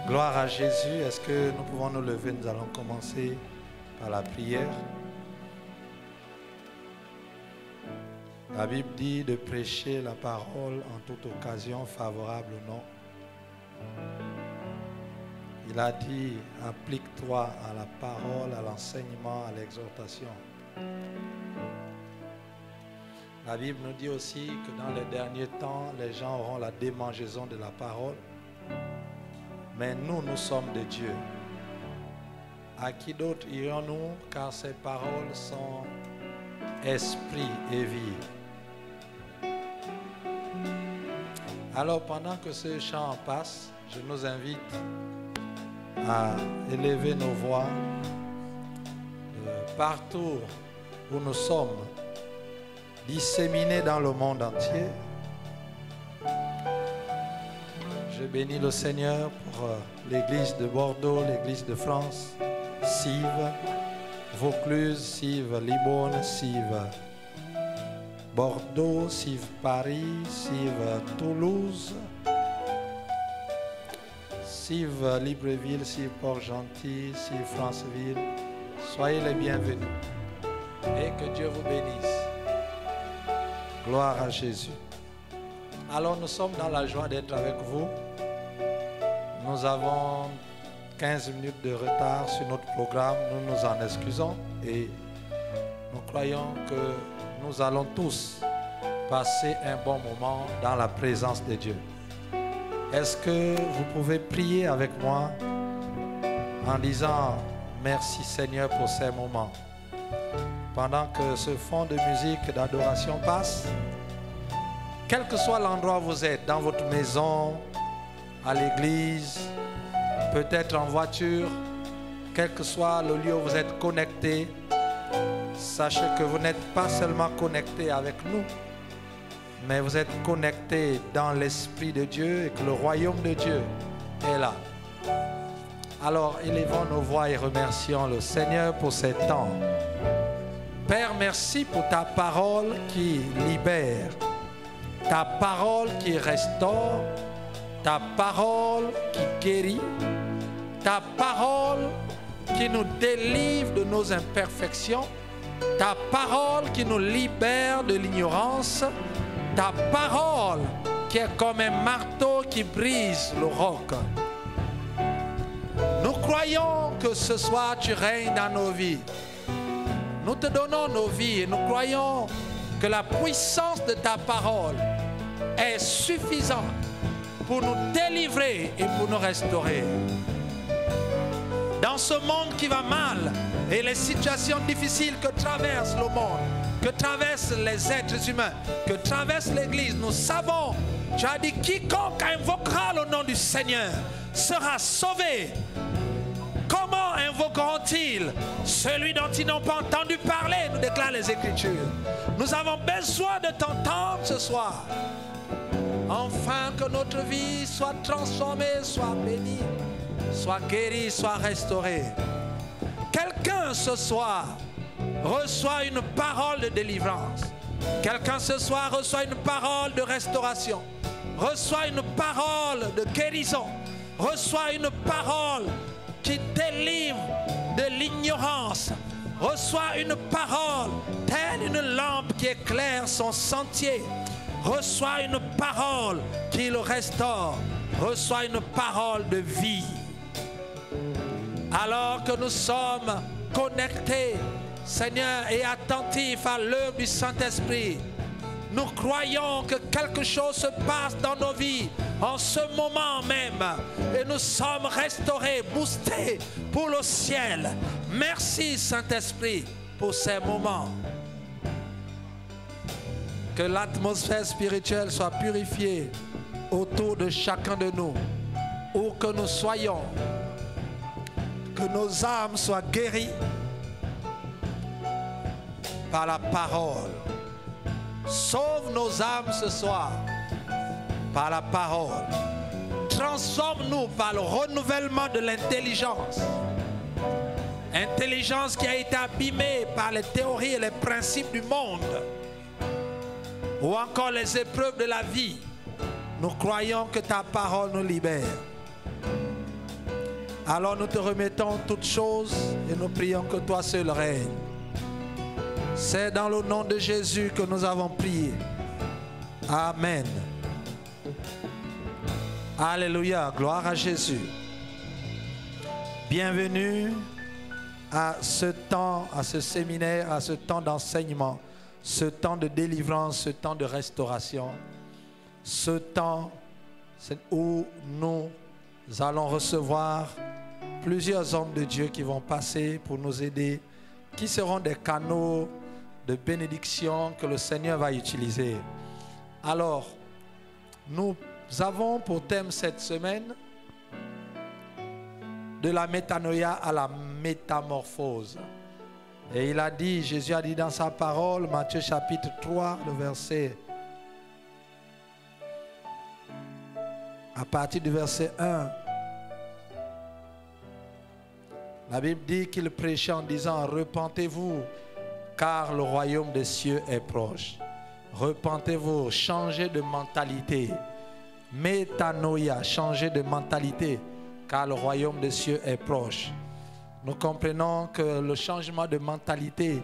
Gloire à Jésus. Est-ce que nous pouvons nous lever? Nous allons commencer par la prière. La Bible dit de prêcher la parole en toute occasion, favorable ou non. Il a dit, applique-toi à la parole, à l'enseignement, à l'exhortation. La Bible nous dit aussi que dans les derniers temps, les gens auront la démangeaison de la parole. Mais nous, nous sommes de Dieu. À qui d'autre irions-nous, car ces paroles sont esprit et vie. Alors pendant que ce chant passe, je nous invite à élever nos voix partout où nous sommes, disséminés dans le monde entier. Je bénis le Seigneur pour l'église de Bordeaux, l'église de France, Sive, Vaucluse, Sive, Libourne, Sive, Bordeaux, Sive, Paris, Sive, Toulouse, Sive, Libreville, Sive, Port-Gentil, Sive, Franceville. Soyez les bienvenus et que Dieu vous bénisse. Gloire à Jésus. Alors nous sommes dans la joie d'être avec vous. Nous avons 15 minutes de retard sur notre programme. Nous nous en excusons et nous croyons que nous allons tous passer un bon moment dans la présence de Dieu. Est-ce que vous pouvez prier avec moi en disant merci Seigneur pour ces moments? Pendant que ce fond de musique d'adoration passe, quel que soit l'endroit où vous êtes, dans votre maison, à l'église, peut-être en voiture, quel que soit le lieu où vous êtes connecté, sachez que vous n'êtes pas seulement connecté avec nous, mais vous êtes connecté dans l'Esprit de Dieu et que le royaume de Dieu est là. Alors, élevons nos voix et remercions le Seigneur pour ces temps. Père, merci pour ta parole qui libère, ta parole qui restaure, ta parole qui guérit, ta parole qui nous délivre de nos imperfections, ta parole qui nous libère de l'ignorance, ta parole qui est comme un marteau qui brise le roc. Nous croyons que ce soir tu règnes dans nos vies. Nous te donnons nos vies et nous croyons que la puissance de ta parole est suffisante pour nous délivrer et pour nous restaurer. Dans ce monde qui va mal et les situations difficiles que traverse le monde, que traversent les êtres humains, que traverse l'Église, nous savons, tu as dit, quiconque invoquera le nom du Seigneur sera sauvé. Comment invoqueront-ils celui dont ils n'ont pas entendu parler, nous déclarent les Écritures. Nous avons besoin de t'entendre ce soir. Enfin que notre vie soit transformée, soit bénie, soit guérie, soit restaurée. Quelqu'un ce soir reçoit une parole de délivrance. Quelqu'un ce soir reçoit une parole de restauration. Reçoit une parole de guérison. Reçoit une parole qui délivre de l'ignorance. Reçoit une parole telle une lampe qui éclaire son sentier. Reçoit une parole qui le restaure. Reçoit une parole de vie. Alors que nous sommes connectés, Seigneur, et attentifs à l'œuvre du Saint-Esprit, nous croyons que quelque chose se passe dans nos vies en ce moment même. Et nous sommes restaurés, boostés pour le ciel. Merci Saint-Esprit pour ces moments. Que l'atmosphère spirituelle soit purifiée autour de chacun de nous. Où que nous soyons. Que nos âmes soient guéries par la parole. Sauve nos âmes ce soir par la parole. Transforme-nous par le renouvellement de l'intelligence. Intelligence qui a été abîmée par les théories et les principes du monde. Ou encore les épreuves de la vie. Nous croyons que ta parole nous libère. Alors nous te remettons toutes choses et nous prions que toi seul règne. C'est dans le nom de Jésus que nous avons prié. Amen. Alléluia, gloire à Jésus. Bienvenue à ce temps, à ce séminaire, à ce temps d'enseignement, ce temps de délivrance, ce temps de restauration, ce temps où nous allons recevoir plusieurs hommes de Dieu qui vont passer pour nous aider, qui seront des canaux de bénédiction que le Seigneur va utiliser. Alors, nous avons pour thème cette semaine de la métanoïa à la métamorphose. Et il a dit, Jésus a dit dans sa parole, Matthieu chapitre 3, le verset, à partir du verset 1, la Bible dit qu'il prêchait en disant, repentez-vous, car le royaume des cieux est proche. Repentez-vous, changez de mentalité. Métanoïa, changez de mentalité, car le royaume des cieux est proche. Nous comprenons que le changement de mentalité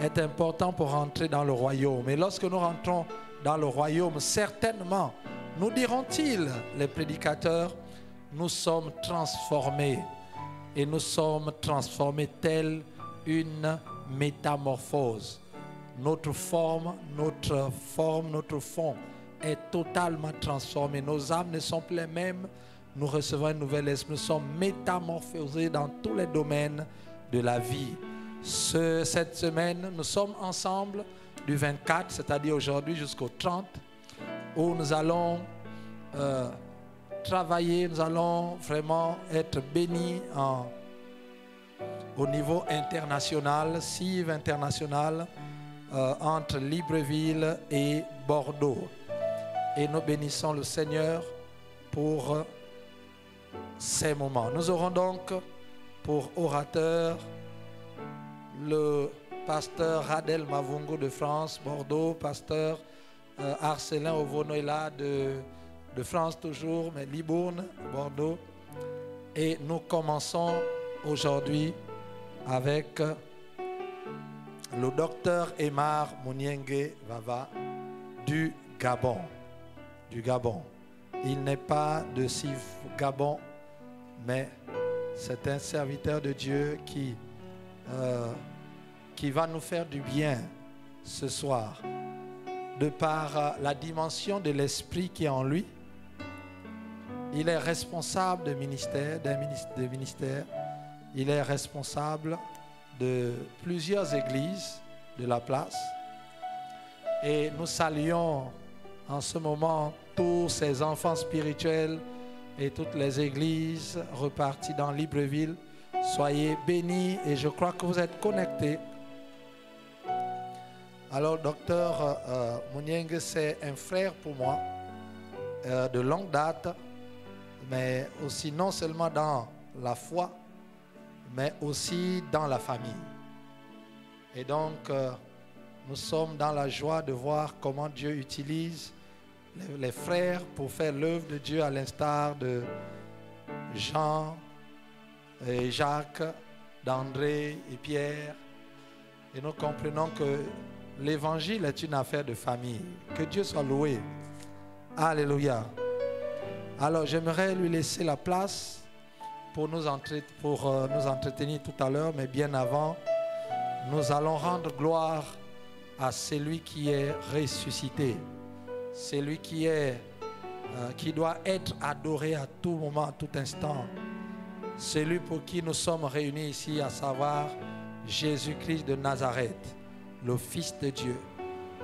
est important pour rentrer dans le royaume. Et lorsque nous rentrons dans le royaume, certainement, nous diront-ils, les prédicateurs, nous sommes transformés. Et nous sommes transformés telle une métamorphose. Notre forme, notre fond est totalement transformé. Nos âmes ne sont plus les mêmes. Nous recevons un nouvel esprit. Nous sommes métamorphosés dans tous les domaines de la vie. Cette semaine, nous sommes ensemble du 24, c'est-à-dire aujourd'hui jusqu'au 30, où nous allons travailler, nous allons vraiment être bénis au niveau international, CIV international, entre Libreville et Bordeaux. Et nous bénissons le Seigneur pour ces moments. Nous aurons donc pour orateur le pasteur Radel Mavungo de France, Bordeaux, pasteur Arcelin Ovonoïla de France toujours, mais Libourne, Bordeaux. Et nous commençons aujourd'hui avec le docteur Emar Mouniengue Vava du Gabon. Il n'est pas de CIV Gabon, mais c'est un serviteur de Dieu qui va nous faire du bien ce soir, de par la dimension de l'esprit qui est en lui. Il est responsable de ministère. Il est responsable de plusieurs églises de la place. Et nous saluons en ce moment tous ces enfants spirituels et toutes les églises reparties dans Libreville. Soyez bénis et je crois que vous êtes connectés. Alors, docteur Mouniengue, c'est un frère pour moi de longue date, mais aussi non seulement dans la foi, mais aussi dans la famille. Et donc, nous sommes dans la joie de voir comment Dieu utilise les frères pour faire l'œuvre de Dieu, à l'instar de Jean et Jacques, d'André et Pierre. Et nous comprenons que l'évangile est une affaire de famille. Que Dieu soit loué. Alléluia. Alors j'aimerais lui laisser la place pour nous entretenir tout à l'heure, mais bien avant, nous allons rendre gloire à celui qui est ressuscité, celui qui doit être adoré à tout moment, à tout instant, celui pour qui nous sommes réunis ici, à savoir Jésus-Christ de Nazareth, le Fils de Dieu,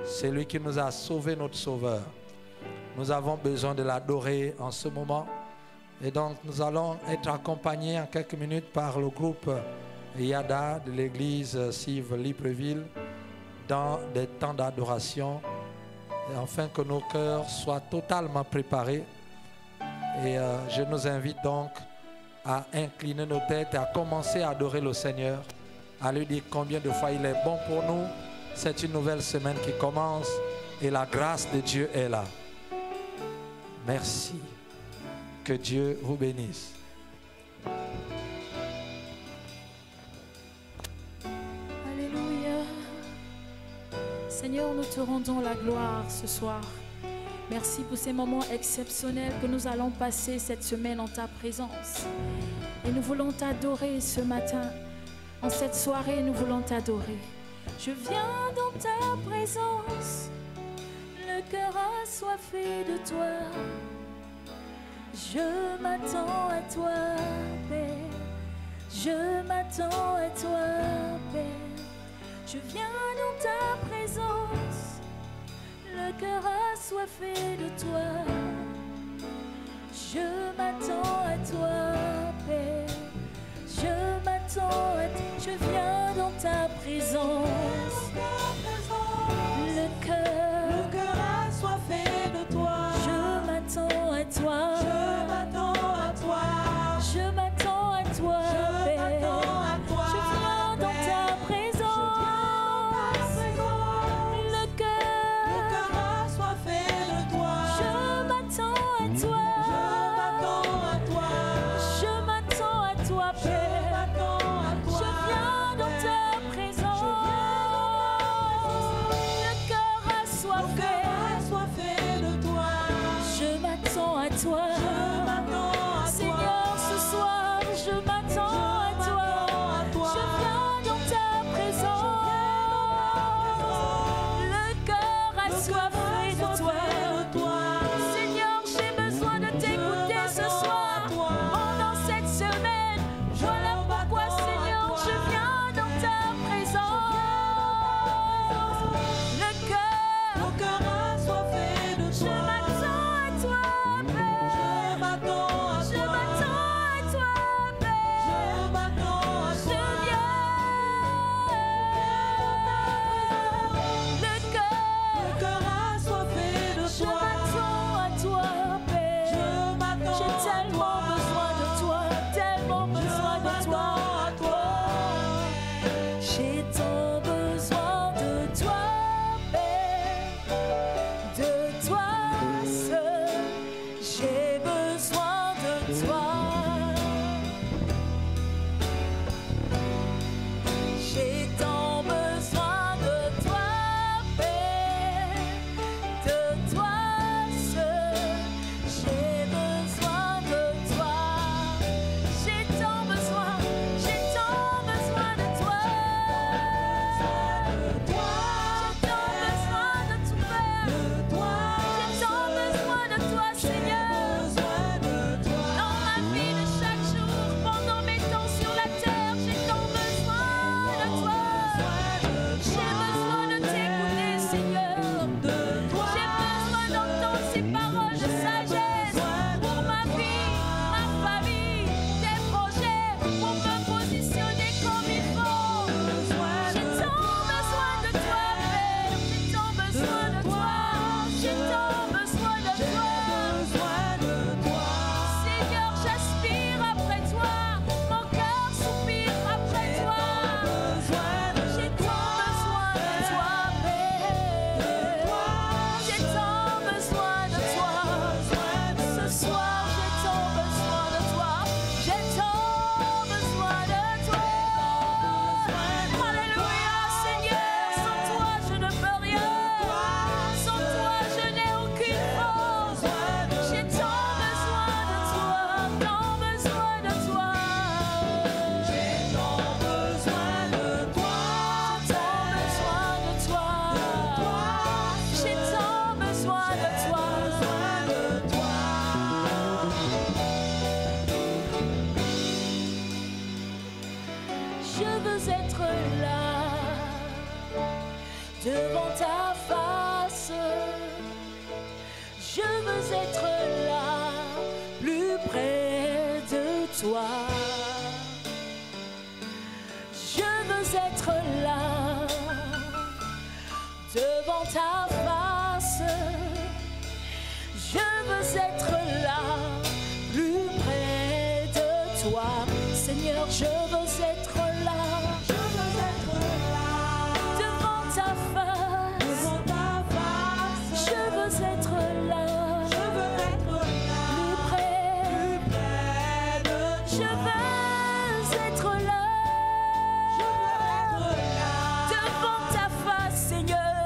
celui qui nous a sauvés, notre Sauveur. Nous avons besoin de l'adorer en ce moment. Et donc nous allons être accompagnés en quelques minutes par le groupe Yada de l'église CIV Libreville dans des temps d'adoration, afin que nos cœurs soient totalement préparés. Et je nous invite donc à incliner nos têtes et à commencer à adorer le Seigneur, à lui dire combien de fois il est bon pour nous. C'est une nouvelle semaine qui commence et la grâce de Dieu est là. Merci. Que Dieu vous bénisse. Seigneur, nous te rendons la gloire ce soir. Merci pour ces moments exceptionnels que nous allons passer cette semaine en ta présence. Et nous voulons t'adorer ce matin. En cette soirée, nous voulons t'adorer. Je viens dans ta présence, le cœur assoiffé de toi. Je m'attends à toi, Père. Je m'attends à toi, Père. Je viens dans ta présence, le cœur assoiffé de toi. Je m'attends à toi, Père. Je m'attends à toi. Je viens dans ta présence, le cœur assoiffé de toi. Je m'attends à toi. Je m'attends à toi. Je m'attends à toi, Père. Je viens dans ta présence, le cœur assoiffé de toi. Je m'attends à toi. Je m'attends à toi, Père. Je viens dans ta présence, le cœur assoiffé de toi. Je m'attends à toi. Seigneur, ce soir, je m'attends à toi. Je viens dans ta présence, le cœur assoiffé de toi. Seigneur, j'ai besoin de t'écouter ce soir, pendant cette semaine. Voilà pourquoi, Seigneur, je viens dans ta présence, le cœur assoiffé de je m'attends à toi, Père. Je m'attends à toi, Père. Je viens. Le cœur assoiffé de je m'attends à toi, Père. J'ai tellement besoin de toi, tellement besoin de toi. J'ai tant besoin de toi, Père. De toi seul, j'ai besoin de toi. J'ai tant besoin de toi, Père. De toi seul, j'ai besoin de toi. J'ai tant besoin de toi. J'ai tant besoin de tout, Père. J'ai tant besoin de toi, Seigneur. Dans ma vie de chaque jour, pendant mes temps sur la terre, j'ai tant besoin de toi. J'ai besoin de t'écouter, Seigneur. J'ai besoin d'entendre ces paroles de sagesse pour ma vie, ma famille, tes projets, pour me positionner comme il faut. J'ai tant besoin de toi, Père. J'ai tant besoin de toi. J'ai tant besoin de toi. Seigneur, j'aspire après toi. Mon cœur soupire après toi. J'ai tant besoin de toi, Père. J'ai tant besoin de toi. Ce soir, j'ai tant besoin de toi. J'ai tant besoin de toi. Alléluia, Seigneur. Sans toi, je ne peux rien. Sans toi, je n'ai aucune force. J'ai tant besoin de toi. Tant besoin de toi. J'ai tant besoin de toi. J'ai tant besoin de toi. Je veux être là, devant ta face. Je veux être là, plus près de toi. Je veux être là, devant ta face. Je veux être là, plus près de toi. Seigneur, je veux être là. Devant ta face. Je veux être là. Plus près. Je veux être là. Devant ta face, Seigneur.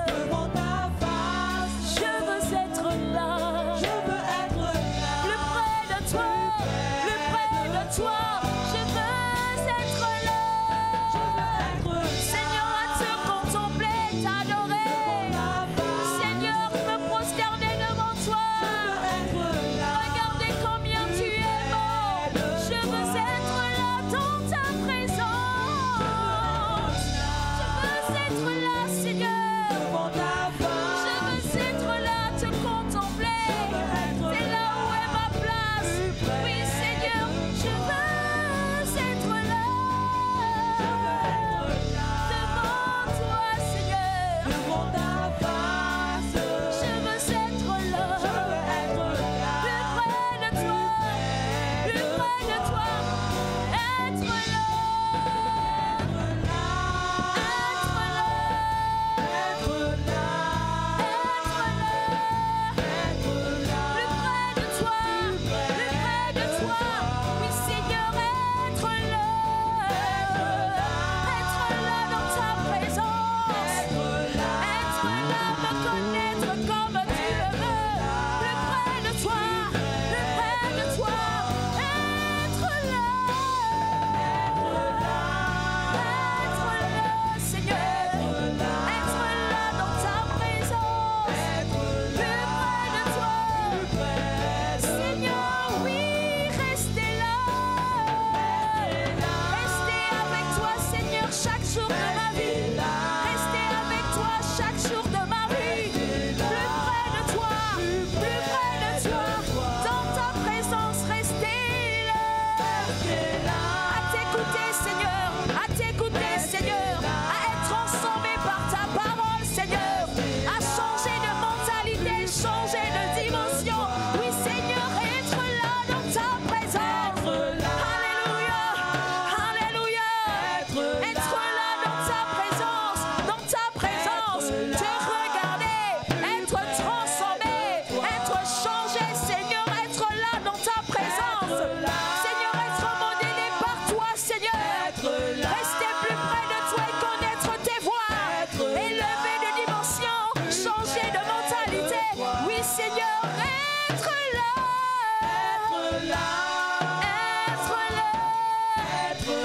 Rester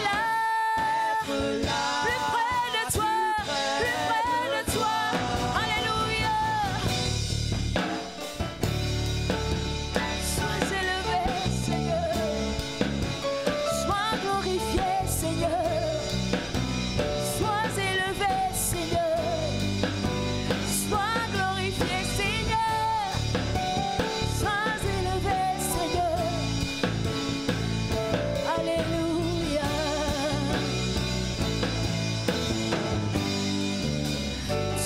là, plus près de toi, plus près de toi. Alléluia. Sois élevé, Seigneur. Sois glorifié, Seigneur. Sois élevé, Seigneur. Sois glorifié, Seigneur. Sois élevé, Seigneur. Alléluia.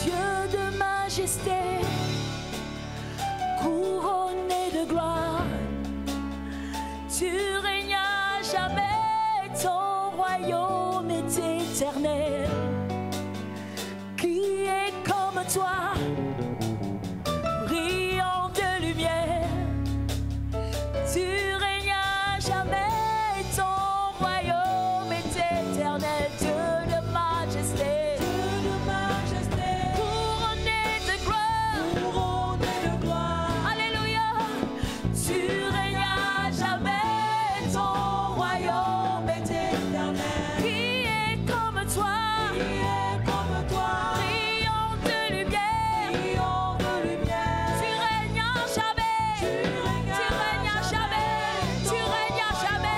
Dieu de majesté, couronné de gloire, tu règnes à jamais, ton royaume est éternel. Qui est comme toi, brillant de lumière, tu règnes à jamais, ton royaume est éternel. Dieu de majesté, couronné de gloire, alléluia, tu règnes à jamais, ton royaume est éternel. Qui est comme toi, brillant de lumière, tu règnes à jamais, tu règnes à jamais, tu règnes à jamais.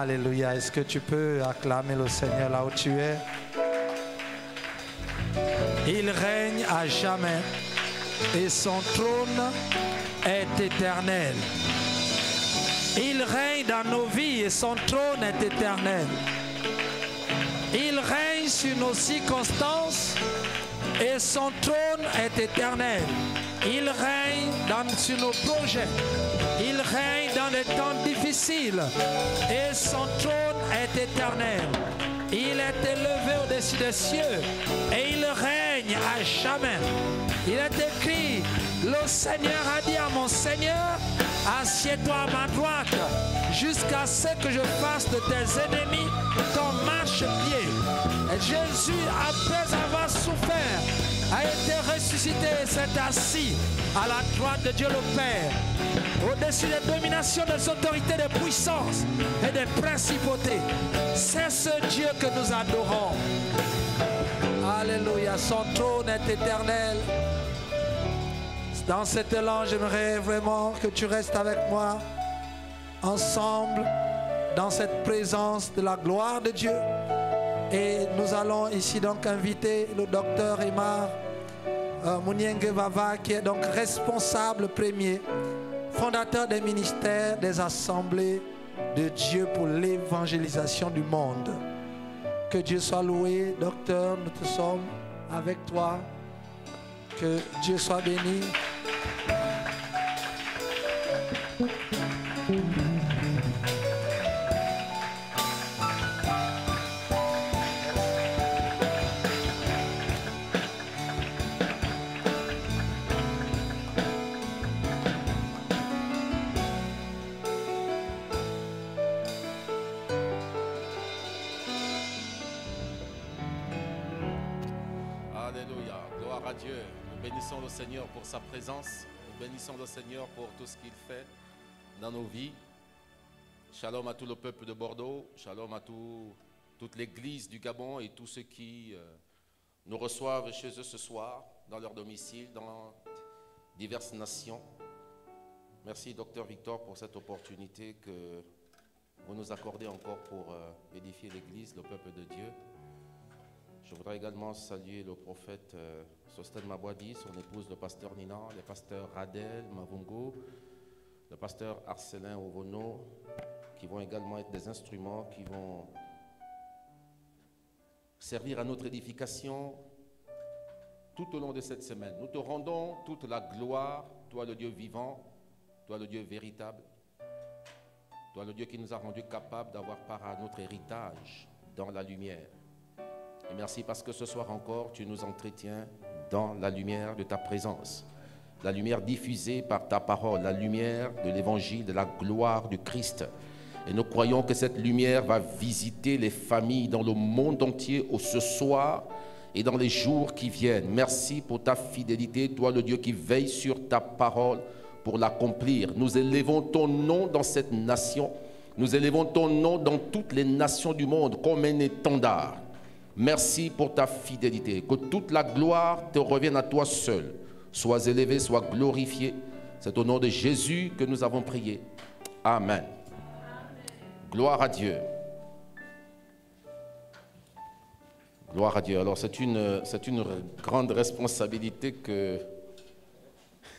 Alléluia. Est-ce que tu peux acclamer le Seigneur là où tu es? Il règne à jamais et son trône est éternel. Il règne dans nos vies et son trône est éternel. Il règne sur nos circonstances et son trône est éternel. Il règne sur nos projets. Il règne dans les temps difficiles et son trône est éternel. Il est élevé au-dessus des cieux et il règne à jamais. Il est écrit, le Seigneur a dit à mon Seigneur, assieds-toi à ma droite jusqu'à ce que je fasse de tes ennemis ton marchepied. Et Jésus, après avoir souffert, a été ressuscité et s'est assis à la droite de Dieu le Père, au-dessus des dominations, des autorités, des puissances et des principautés. C'est ce Dieu que nous adorons. Alléluia, son trône est éternel. Dans cet élan, j'aimerais vraiment que tu restes avec moi, ensemble, dans cette présence de la gloire de Dieu. Et nous allons ici donc inviter le docteur Emar Mouniengue Vava, qui est donc responsable premier, fondateur des ministères des assemblées de Dieu pour l'évangélisation du monde. Que Dieu soit loué, docteur, nous te sommes avec toi. Que Dieu soit béni. Alléluia, gloire à Dieu. Nous bénissons le Seigneur pour sa présence. Nous bénissons le Seigneur pour tout ce qu'il fait dans nos vies. Shalom à tout le peuple de Bordeaux. Shalom à toute l'église du Gabon et tous ceux qui nous reçoivent chez eux ce soir, dans leur domicile, dans diverses nations. Merci, Docteur Victor, pour cette opportunité que vous nous accordez encore pour édifier l'église, le peuple de Dieu. Je voudrais également saluer le prophète Sosten Mabwadi, son épouse, le pasteur Nina, les pasteurs Radel, Mavungo, le pasteur Arcelin Ovono, qui vont également être des instruments qui vont servir à notre édification tout au long de cette semaine. Nous te rendons toute la gloire, toi le Dieu vivant, toi le Dieu véritable, toi le Dieu qui nous a rendus capables d'avoir part à notre héritage dans la lumière. Et merci parce que ce soir encore, tu nous entretiens dans la lumière de ta présence. La lumière diffusée par ta parole, la lumière de l'évangile, de la gloire du Christ. Et nous croyons que cette lumière va visiter les familles dans le monde entier ce soir et dans les jours qui viennent. Merci pour ta fidélité, toi le Dieu qui veille sur ta parole pour l'accomplir. Nous élevons ton nom dans cette nation. Nous élevons ton nom dans toutes les nations du monde comme un étendard. Merci pour ta fidélité. Que toute la gloire te revienne à toi seul. Sois élevé, sois glorifié. C'est au nom de Jésus que nous avons prié. Amen. Gloire à Dieu. Gloire à Dieu. Alors c'est une grande responsabilité que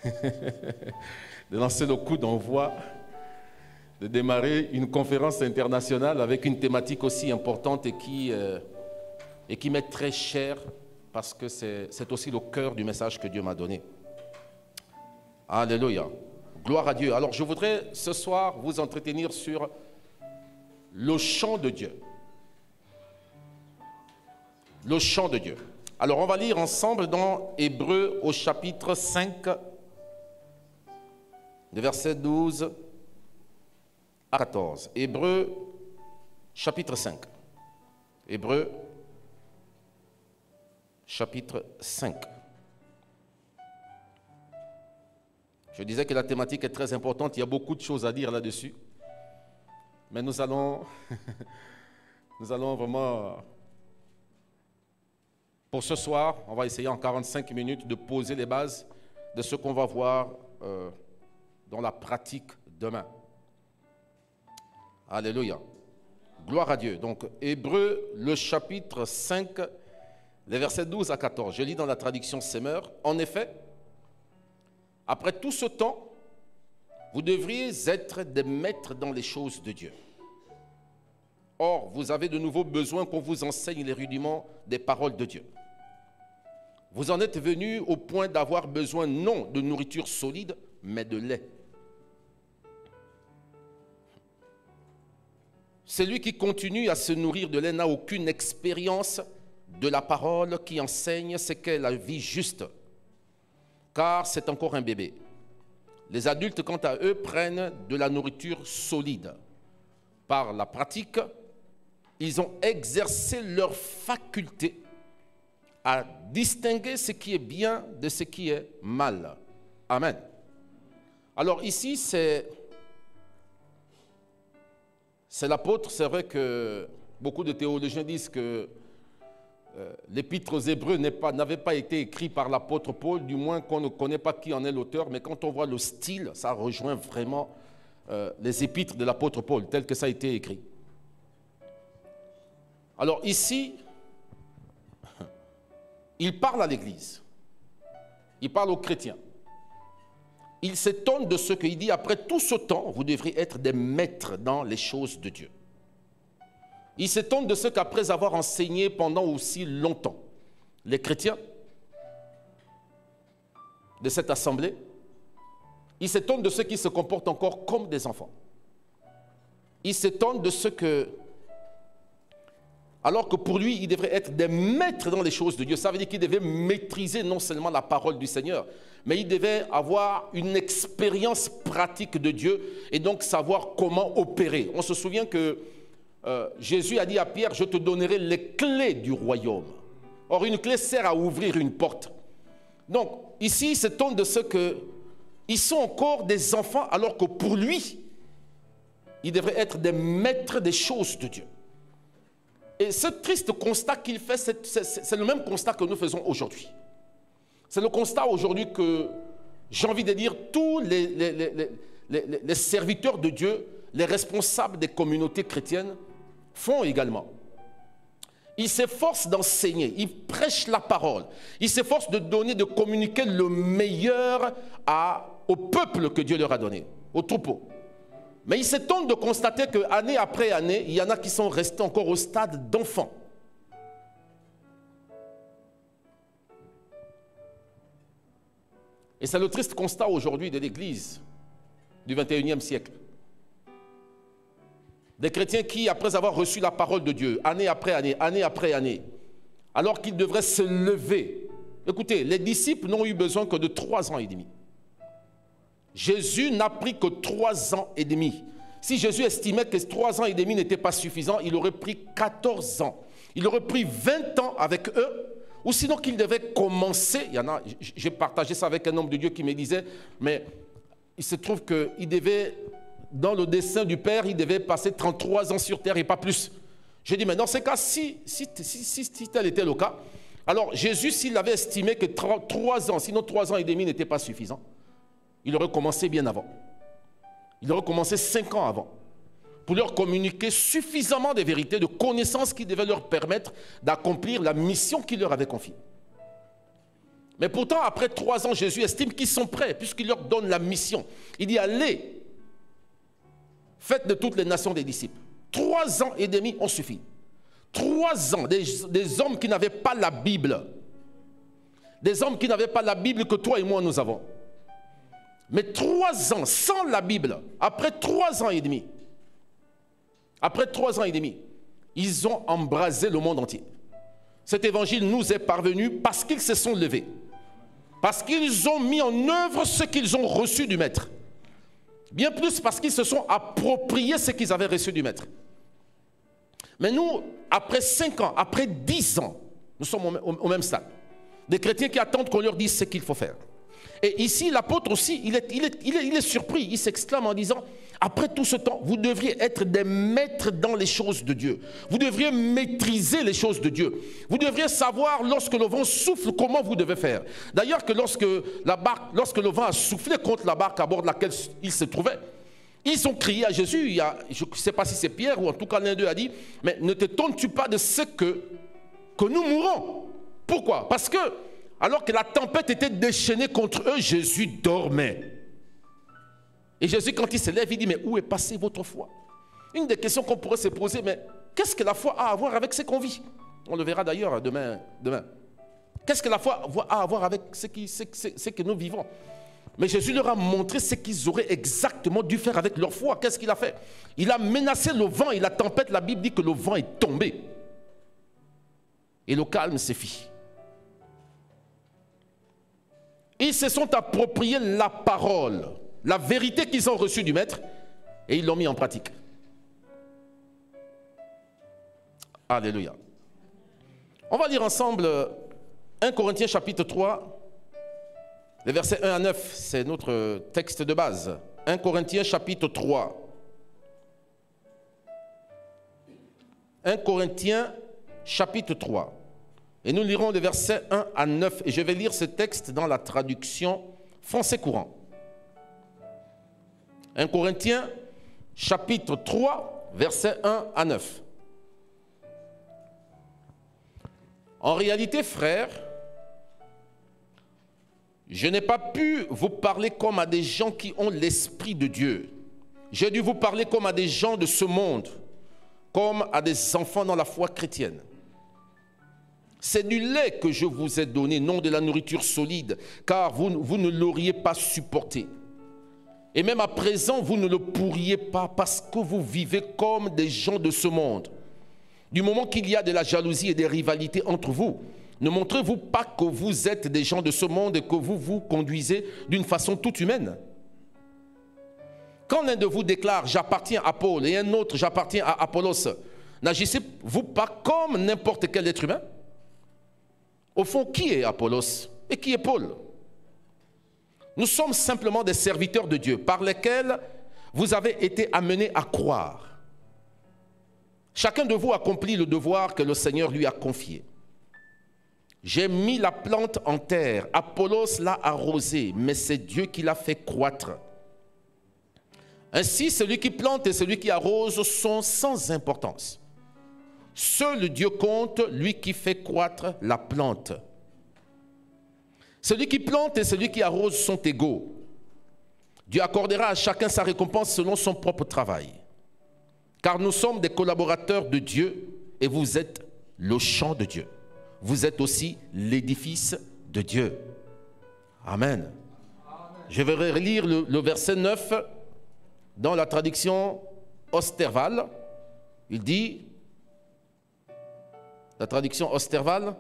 de lancer le coup d'envoi, de démarrer une conférence internationale avec une thématique aussi importante et qui m'est très cher parce que c'est aussi le cœur du message que Dieu m'a donné. Alléluia. Gloire à Dieu. Alors je voudrais ce soir vous entretenir sur le chant de Dieu. Le chant de Dieu. Alors on va lire ensemble dans Hébreux au chapitre 5, de versets 12 à 14. Hébreux chapitre 5. Hébreux chapitre 5. Je disais que la thématique est très importante, il y a beaucoup de choses à dire là-dessus. Mais nous allons vraiment, pour ce soir, on va essayer en 45 minutes de poser les bases de ce qu'on va voir dans la pratique demain. Alléluia. Gloire à Dieu. Donc, Hébreux, le chapitre 5, les versets 12 à 14. Je lis dans la traduction Semeur. En effet, après tout ce temps, vous devriez être des maîtres dans les choses de Dieu. Or, vous avez de nouveau besoin qu'on vous enseigne les rudiments des paroles de Dieu. Vous en êtes venus au point d'avoir besoin non de nourriture solide, mais de lait. Celui qui continue à se nourrir de lait n'a aucune expérience de la parole qui enseigne ce qu'est la vie juste, car c'est encore un bébé. Les adultes, quant à eux, prennent de la nourriture solide. Par la pratique, ils ont exercé leur faculté à distinguer ce qui est bien de ce qui est mal. Amen. Alors ici, c'est l'apôtre. C'est vrai que beaucoup de théologiens disent que l'épître aux Hébreux n'avait pas été écrit par l'apôtre Paul, du moins qu'on ne connaît pas qui en est l'auteur, mais quand on voit le style, ça rejoint vraiment les épîtres de l'apôtre Paul, tel que ça a été écrit. Alors ici, il parle à l'Église, il parle aux chrétiens. Il s'étonne de ce qu'il dit, après tout ce temps, vous devriez être des maîtres dans les choses de Dieu. Il s'étonne de ce qu'après avoir enseigné pendant aussi longtemps, les chrétiens de cette assemblée, il s'étonne de ceux qui se comportent encore comme des enfants. Il s'étonne de ce que, alors que pour lui, il devrait être des maîtres dans les choses de Dieu. Ça veut dire qu'il devait maîtriser non seulement la parole du Seigneur, mais il devait avoir une expérience pratique de Dieu et donc savoir comment opérer. On se souvient que Jésus a dit à Pierre, je te donnerai les clés du royaume. Or, une clé sert à ouvrir une porte. Donc, ici, il s'étonne de ce qu'ils sont encore des enfants, alors que pour lui, ils devraient être des maîtres des choses de Dieu. Et ce triste constat qu'il fait, c'est le même constat que nous faisons aujourd'hui. C'est le constat aujourd'hui que, j'ai envie de dire, tous les serviteurs de Dieu, les responsables des communautés chrétiennes, font également. Ils s'efforcent d'enseigner, ils prêchent la parole, ils s'efforcent de donner, de communiquer le meilleur au peuple que Dieu leur a donné, au troupeau. Mais ils s'étonnent de constater qu'année après année, il y en a qui sont restés encore au stade d'enfants. Et c'est le triste constat aujourd'hui de l'Église du 21e siècle. Des chrétiens qui, après avoir reçu la parole de Dieu, année après année, alors qu'ils devraient se lever. Écoutez, les disciples n'ont eu besoin que de 3 ans et demi. Jésus n'a pris que 3 ans et demi. Si Jésus estimait que 3 ans et demi n'étaient pas suffisants, il aurait pris 14 ans. Il aurait pris 20 ans avec eux, ou sinon qu'il devait commencer. Il y en a, j'ai partagé ça avec un homme de Dieu qui me disait, mais il se trouve qu'il devait, dans le dessein du Père, il devait passer 33 ans sur terre et pas plus. J'ai dit, mais dans ces cas, si tel était le cas, alors Jésus, s'il avait estimé que 3 ans, sinon 3 ans et demi n'étaient pas suffisants, il aurait commencé bien avant. Il aurait commencé 5 ans avant, pour leur communiquer suffisamment de vérités, de connaissances qui devaient leur permettre d'accomplir la mission qu'il leur avait confiée. Mais pourtant, après 3 ans, Jésus estime qu'ils sont prêts, puisqu'il leur donne la mission. Il dit, allez, faites de toutes les nations des disciples. 3 ans et demi ont suffi. 3 ans, des hommes qui n'avaient pas la Bible. Des hommes qui n'avaient pas la Bible que toi et moi nous avons. Mais 3 ans sans la Bible, après 3 ans et demi, ils ont embrasé le monde entier. Cet évangile nous est parvenu parce qu'ils se sont levés. Parce qu'ils ont mis en œuvre ce qu'ils ont reçu du Maître. Bien plus parce qu'ils se sont appropriés ce qu'ils avaient reçu du Maître. Mais nous, après 5 ans, après 10 ans, nous sommes au même stade. Des chrétiens qui attendent qu'on leur dise ce qu'il faut faire. Et ici, l'apôtre aussi, il est surpris, il s'exclame en disant, après tout ce temps, vous devriez être des maîtres dans les choses de Dieu. Vous devriez maîtriser les choses de Dieu. Vous devriez savoir, lorsque le vent souffle, comment vous devez faire. D'ailleurs, que lorsque le vent a soufflé contre la barque à bord de laquelle il se trouvait, Ils ont crié à Jésus, je ne sais pas si c'est Pierre ou en tout cas l'un d'eux a dit, mais ne t'étonnes-tu pas de ce que nous mourons? Pourquoi? Parce que, alors que la tempête était déchaînée contre eux, Jésus dormait. Et Jésus, quand il se lève, il dit, mais où est passée votre foi? Une des questions qu'on pourrait se poser, mais qu'est-ce que la foi a à voir avec ce qu'on vit? On le verra d'ailleurs demain. Qu'est-ce que la foi a à voir avec ce que nous vivons? Mais Jésus leur a montré ce qu'ils auraient exactement dû faire avec leur foi. Qu'est-ce qu'il a fait? Il a menacé le vent et la tempête. La Bible dit que le vent est tombé. Et le calme s'est fait. Ils se sont appropriés la parole, la vérité qu'ils ont reçue du Maître, et ils l'ont mis en pratique. Alléluia. On va lire ensemble 1 Corinthiens chapitre 3, les versets 1 à 9, c'est notre texte de base. 1 Corinthiens chapitre 3. 1 Corinthiens chapitre 3. Et nous lirons les versets 1 à 9. Et je vais lire ce texte dans la traduction français courant. 1 Corinthiens chapitre 3, versets 1 à 9. En réalité, frères, je n'ai pas pu vous parler comme à des gens qui ont l'Esprit de Dieu. J'ai dû vous parler comme à des gens de ce monde, comme à des enfants dans la foi chrétienne. C'est du lait que je vous ai donné, non de la nourriture solide, car vous ne l'auriez pas supporté. Et même à présent, vous ne le pourriez pas parce que vous vivez comme des gens de ce monde. Du moment qu'il y a de la jalousie et des rivalités entre vous, ne montrez-vous pas que vous êtes des gens de ce monde et que vous vous conduisez d'une façon toute humaine? Quand l'un de vous déclare « j'appartiens à Paul » et un autre « j'appartiens à Apollos », n'agissez-vous pas comme n'importe quel être humain? Au fond, qui est Apollos et qui est Paul? Nous sommes simplement des serviteurs de Dieu par lesquels vous avez été amenés à croire. Chacun de vous accomplit le devoir que le Seigneur lui a confié. J'ai mis la plante en terre, Apollos l'a arrosée, mais c'est Dieu qui l'a fait croître. Ainsi, celui qui plante et celui qui arrose sont sans importance. Seul Dieu compte, lui qui fait croître la plante. Celui qui plante et celui qui arrose sont égaux. Dieu accordera à chacun sa récompense selon son propre travail. Car nous sommes des collaborateurs de Dieu et vous êtes le champ de Dieu. Vous êtes aussi l'édifice de Dieu. Amen. Je vais relire le verset 9 dans la traduction Osterval. Il dit, la traduction Osterval,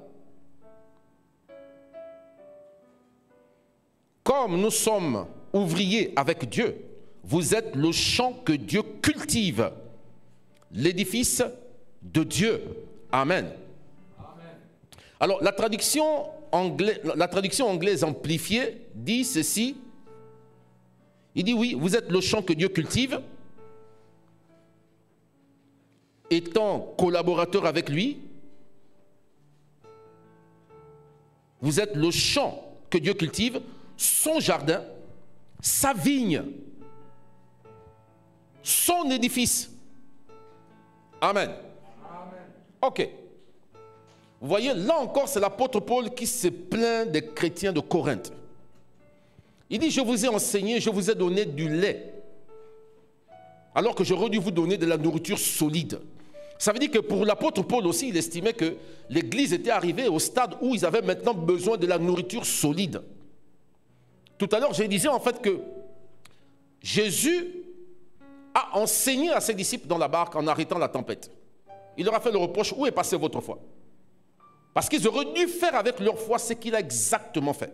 comme nous sommes ouvriers avec Dieu, vous êtes le champ que Dieu cultive, l'édifice de Dieu. Amen. Alors, la traduction anglaise amplifiée dit ceci. Il dit oui, vous êtes le champ que Dieu cultive, étant collaborateur avec lui. Vous êtes le champ que Dieu cultive, son jardin, sa vigne, son édifice. Amen. Ok. Vous voyez, là encore, c'est l'apôtre Paul qui se plaint des chrétiens de Corinthe. Il dit, je vous ai enseigné, je vous ai donné du lait, alors que j'aurais dû vous donner de la nourriture solide. Ça veut dire que pour l'apôtre Paul aussi, il estimait que l'Église était arrivée au stade où ils avaient maintenant besoin de la nourriture solide. Tout à l'heure, je disais en fait que Jésus a enseigné à ses disciples dans la barque en arrêtant la tempête. Il leur a fait le reproche, où est passée votre foi? Parce qu'ils auraient dû faire avec leur foi ce qu'il a exactement fait.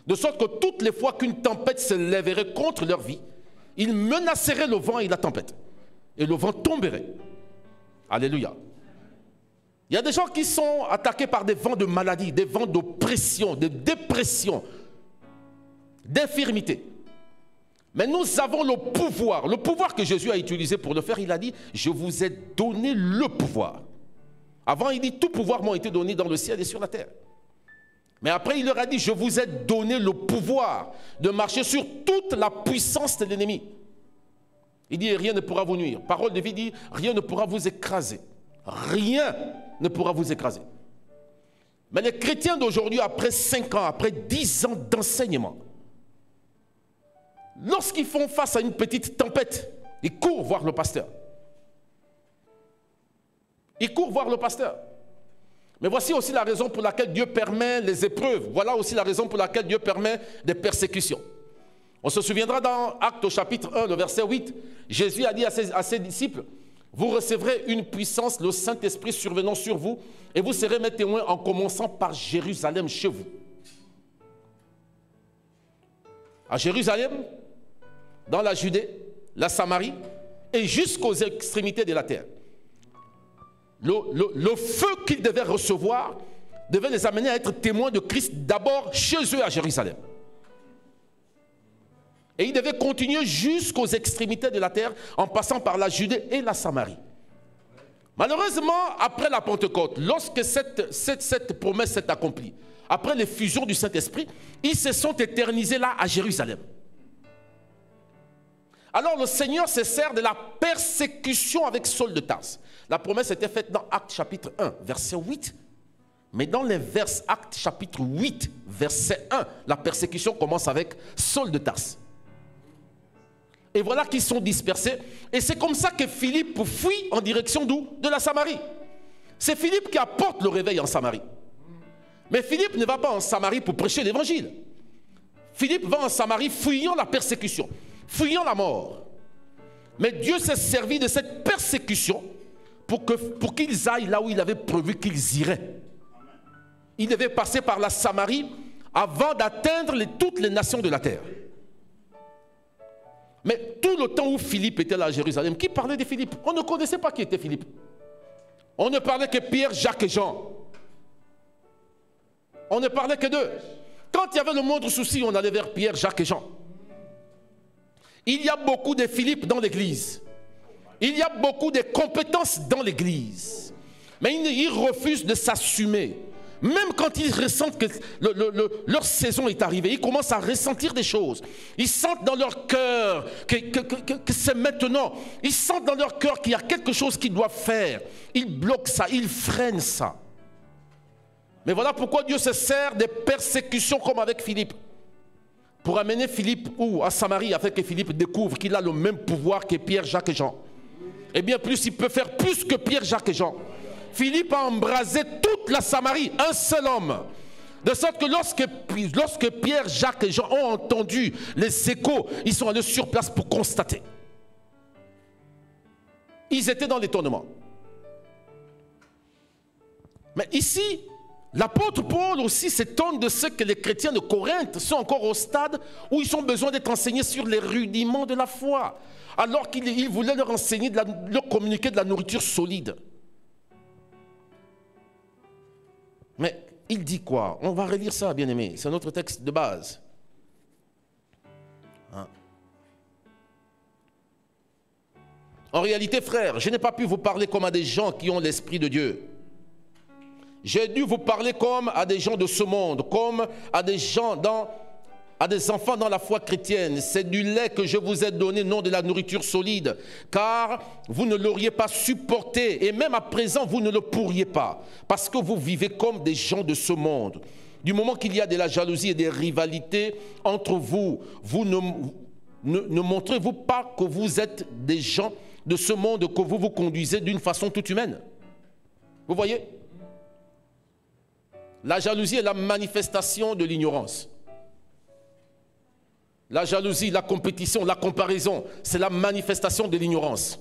De sorte que toutes les fois qu'une tempête se lèverait contre leur vie, ils menaceraient le vent et la tempête. Et le vent tomberait. Alléluia. Il y a des gens qui sont attaqués par des vents de maladie, des vents d'oppression, de dépression, d'infirmité. Mais nous avons le pouvoir que Jésus a utilisé pour le faire. Il a dit, je vous ai donné le pouvoir. Avant, il dit, tout pouvoir m'a été donné dans le ciel et sur la terre. Mais après, il leur a dit, je vous ai donné le pouvoir de marcher sur toute la puissance de l'ennemi. Il dit, rien ne pourra vous nuire. Parole de vie dit, rien ne pourra vous écraser. Rien ne pourra vous écraser. Mais les chrétiens d'aujourd'hui, après 5 ans, après 10 ans d'enseignement, lorsqu'ils font face à une petite tempête, ils courent voir le pasteur. Ils courent voir le pasteur. Mais voici aussi la raison pour laquelle Dieu permet les épreuves. Voilà aussi la raison pour laquelle Dieu permet des persécutions. On se souviendra dans Actes au chapitre 1, le verset 8, Jésus a dit à ses disciples, vous recevrez une puissance, le Saint-Esprit survenant sur vous, et vous serez mes témoins en commençant par Jérusalem chez vous. À Jérusalem, dans la Judée, la Samarie, et jusqu'aux extrémités de la terre. Le feu qu'ils devaient recevoir devait les amener à être témoins de Christ d'abord chez eux à Jérusalem. Et ils devaient continuer jusqu'aux extrémités de la terre en passant par la Judée et la Samarie. Malheureusement, après la Pentecôte, lorsque cette promesse s'est accomplie, après l'effusion du Saint-Esprit, ils se sont éternisés là à Jérusalem. Alors le Seigneur se sert de la persécution avec Saul de Tarse. La promesse était faite dans Actes chapitre 1, verset 8. Mais dans les versets Actes chapitre 8, verset 1, la persécution commence avec Saul de Tarse. Et voilà qu'ils sont dispersés. Et c'est comme ça que Philippe fuit en direction d'où? De la Samarie. C'est Philippe qui apporte le réveil en Samarie. Mais Philippe ne va pas en Samarie pour prêcher l'évangile. Philippe va en Samarie fuyant la persécution, fuyant la mort. Mais Dieu s'est servi de cette persécution pour qu'ils aillent là où il avait prévu qu'ils iraient. Ils devaient passer par la Samarie avant d'atteindre toutes les nations de la terre. Mais tout le temps où Philippe était là à Jérusalem, qui parlait de Philippe? On ne connaissait pas qui était Philippe. On ne parlait que Pierre, Jacques et Jean. On ne parlait que d'eux. Quand il y avait le moindre souci, on allait vers Pierre, Jacques et Jean. Il y a beaucoup de Philippe dans l'église. Il y a beaucoup de compétences dans l'église. Mais ils refusent de s'assumer. Même quand ils ressentent que leur saison est arrivée, ils commencent à ressentir des choses. Ils sentent dans leur cœur que c'est maintenant. Ils sentent dans leur cœur qu'il y a quelque chose qu'ils doivent faire. Ils bloquent ça, ils freinent ça. Mais voilà pourquoi Dieu se sert des persécutions comme avec Philippe. Pour amener Philippe à Samarie, afin que Philippe découvre qu'il a le même pouvoir que Pierre, Jacques et Jean. Et bien plus, il peut faire plus que Pierre, Jacques et Jean. Philippe a embrasé toute la Samarie, un seul homme. De sorte que lorsque Pierre, Jacques et Jean ont entendu les échos, ils sont allés sur place pour constater. Ils étaient dans l'étonnement. Mais ici, l'apôtre Paul aussi s'étonne de ce que les chrétiens de Corinthe sont encore au stade où ils ont besoin d'être enseignés sur les rudiments de la foi, alors qu'il voulait leur enseigner, leur communiquer de la nourriture solide. Mais il dit quoi? On va relire ça, bien-aimés. C'est notre texte de base. Hein? En réalité, frères, je n'ai pas pu vous parler comme à des gens qui ont l'Esprit de Dieu. J'ai dû vous parler comme à des gens de ce monde, comme à des gens à des enfants dans la foi chrétienne. C'est du lait que je vous ai donné, non de la nourriture solide, car vous ne l'auriez pas supporté, et même à présent, vous ne le pourriez pas, parce que vous vivez comme des gens de ce monde. Du moment qu'il y a de la jalousie et des rivalités entre vous, vous ne montrez-vous pas que vous êtes des gens de ce monde, que vous vous conduisez d'une façon toute humaine? Vous voyez? La jalousie est la manifestation de l'ignorance. La jalousie, la compétition, la comparaison, c'est la manifestation de l'ignorance.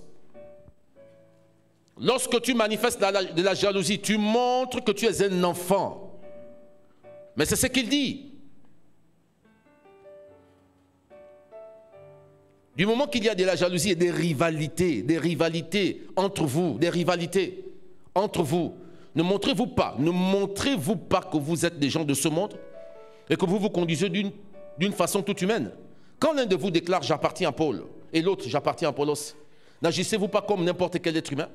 Lorsque tu manifestes de la jalousie, tu montres que tu es un enfant. Mais c'est ce qu'il dit. Du moment qu'il y a de la jalousie et des rivalités entre vous, ne montrez-vous pas que vous êtes des gens de ce monde et que vous vous conduisez d'une façon toute humaine. Quand l'un de vous déclare « j'appartiens à Paul » et l'autre « j'appartiens à Apollos », n'agissez-vous pas comme n'importe quel être humain?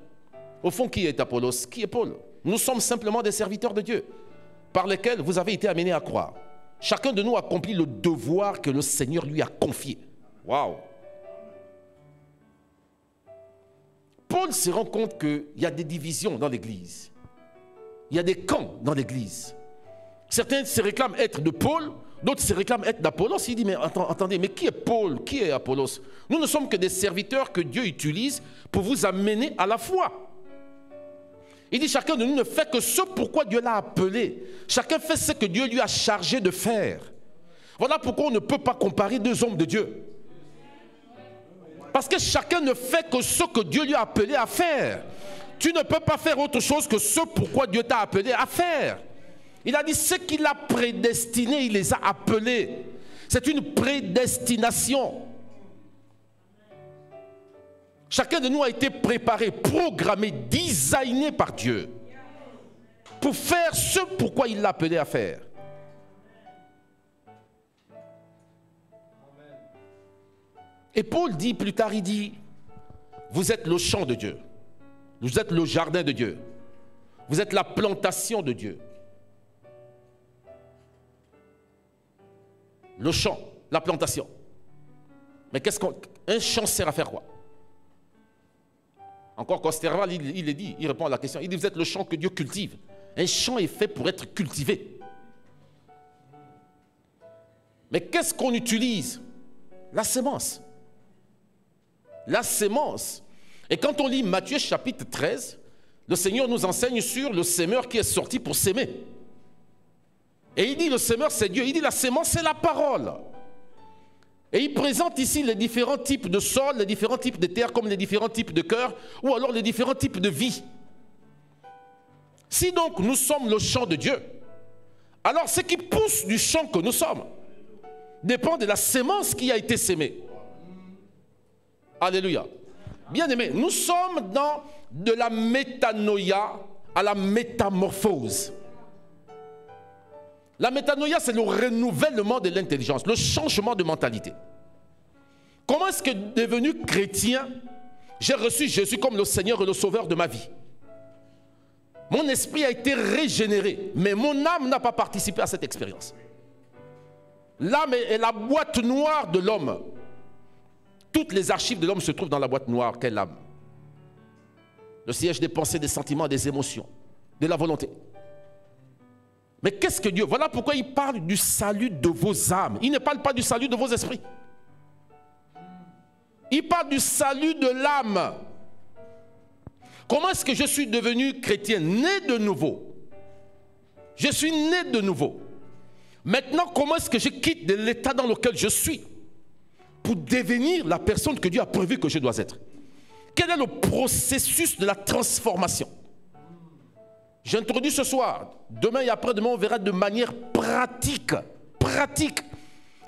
Au fond, qui est Apollos? Qui est Paul? Nous sommes simplement des serviteurs de Dieu par lesquels vous avez été amenés à croire. Chacun de nous accomplit le devoir que le Seigneur lui a confié. Waouh! Paul se rend compte qu'il y a des divisions dans l'église. Il y a des camps dans l'église. Certains se réclament être de Paul, d'autres se réclament être d'Apollos. Il dit, mais attendez, mais qui est Paul? Qui est Apollos? Nous ne sommes que des serviteurs que Dieu utilise pour vous amener à la foi. Il dit, chacun de nous ne fait que ce pourquoi Dieu l'a appelé. Chacun fait ce que Dieu lui a chargé de faire. Voilà pourquoi on ne peut pas comparer deux hommes de Dieu. Parce que chacun ne fait que ce que Dieu lui a appelé à faire. Tu ne peux pas faire autre chose que ce pourquoi Dieu t'a appelé à faire. Il a dit, ce qu'il a prédestiné, il les a appelés. C'est une prédestination. Chacun de nous a été préparé, programmé, designé par Dieu pour faire ce pourquoi il l'a appelé à faire. Et Paul dit plus tard, il dit, vous êtes le champ de Dieu. Vous êtes le jardin de Dieu. Vous êtes la plantation de Dieu. Le champ, la plantation. Mais un champ sert à faire quoi? Encore Costerval, il est dit, il répond à la question. Il dit, vous êtes le champ que Dieu cultive. Un champ est fait pour être cultivé. Mais qu'est-ce qu'on utilise? La sémence. La sémence. Et quand on lit Matthieu chapitre 13, le Seigneur nous enseigne sur le sémeur qui est sorti pour s'aimer. Et il dit, le sémeur c'est Dieu. Il dit, la sémence c'est la parole. Et il présente ici les différents types de sol, les différents types de terre, comme les différents types de cœur, ou alors les différents types de vie. Si donc nous sommes le champ de Dieu, alors ce qui pousse du champ que nous sommes dépend de la sémence qui a été sémée. Alléluia. Bien-aimés, nous sommes dans de la métanoïa à la métamorphose. La métanoïa, c'est le renouvellement de l'intelligence, le changement de mentalité. Comment est-ce que, devenu chrétien, j'ai reçu Jésus comme le Seigneur et le Sauveur de ma vie? Mon esprit a été régénéré, mais mon âme n'a pas participé à cette expérience. L'âme est la boîte noire de l'homme. Toutes les archives de l'homme se trouvent dans la boîte noire qu'est l'âme. Le siège des pensées, des sentiments, des émotions, de la volonté. Mais qu'est-ce que Dieu... Voilà pourquoi il parle du salut de vos âmes. Il ne parle pas du salut de vos esprits. Il parle du salut de l'âme. Comment est-ce que je suis devenu chrétien? Né de nouveau. Je suis né de nouveau. Maintenant, comment est-ce que je quitte de l'état dans lequel je suis pour devenir la personne que Dieu a prévu que je dois être? Quel est le processus de la transformation? J'introduis ce soir. Demain et après-demain, on verra de manière pratique. Pratique.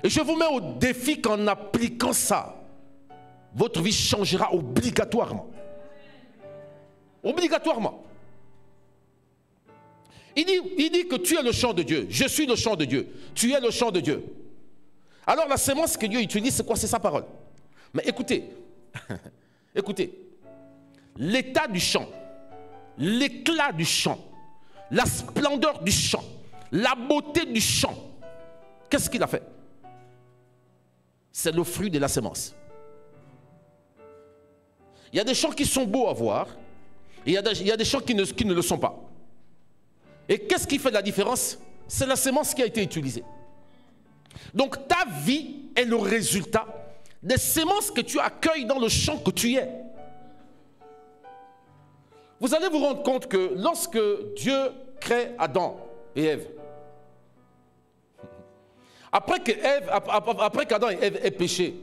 Et je vous mets au défi qu'en appliquant ça, votre vie changera obligatoirement. Obligatoirement. Il dit que tu es le champ de Dieu. Je suis le champ de Dieu. Tu es le champ de Dieu. Alors la sémence que Dieu utilise, c'est quoi? C'est sa parole. Mais écoutez, écoutez, l'état du champ, l'éclat du champ, la splendeur du champ, la beauté du champ, qu'est-ce qu'il a fait? C'est le fruit de la sémence. Il y a des champs qui sont beaux à voir, et il y a des champs qui ne le sont pas. Et qu'est-ce qui fait la différence? C'est la sémence qui a été utilisée. Donc ta vie est le résultat des sémences que tu accueilles dans le champ que tu es. Vous allez vous rendre compte que lorsque Dieu crée Adam et Ève, après qu'Adam et Ève aient péché,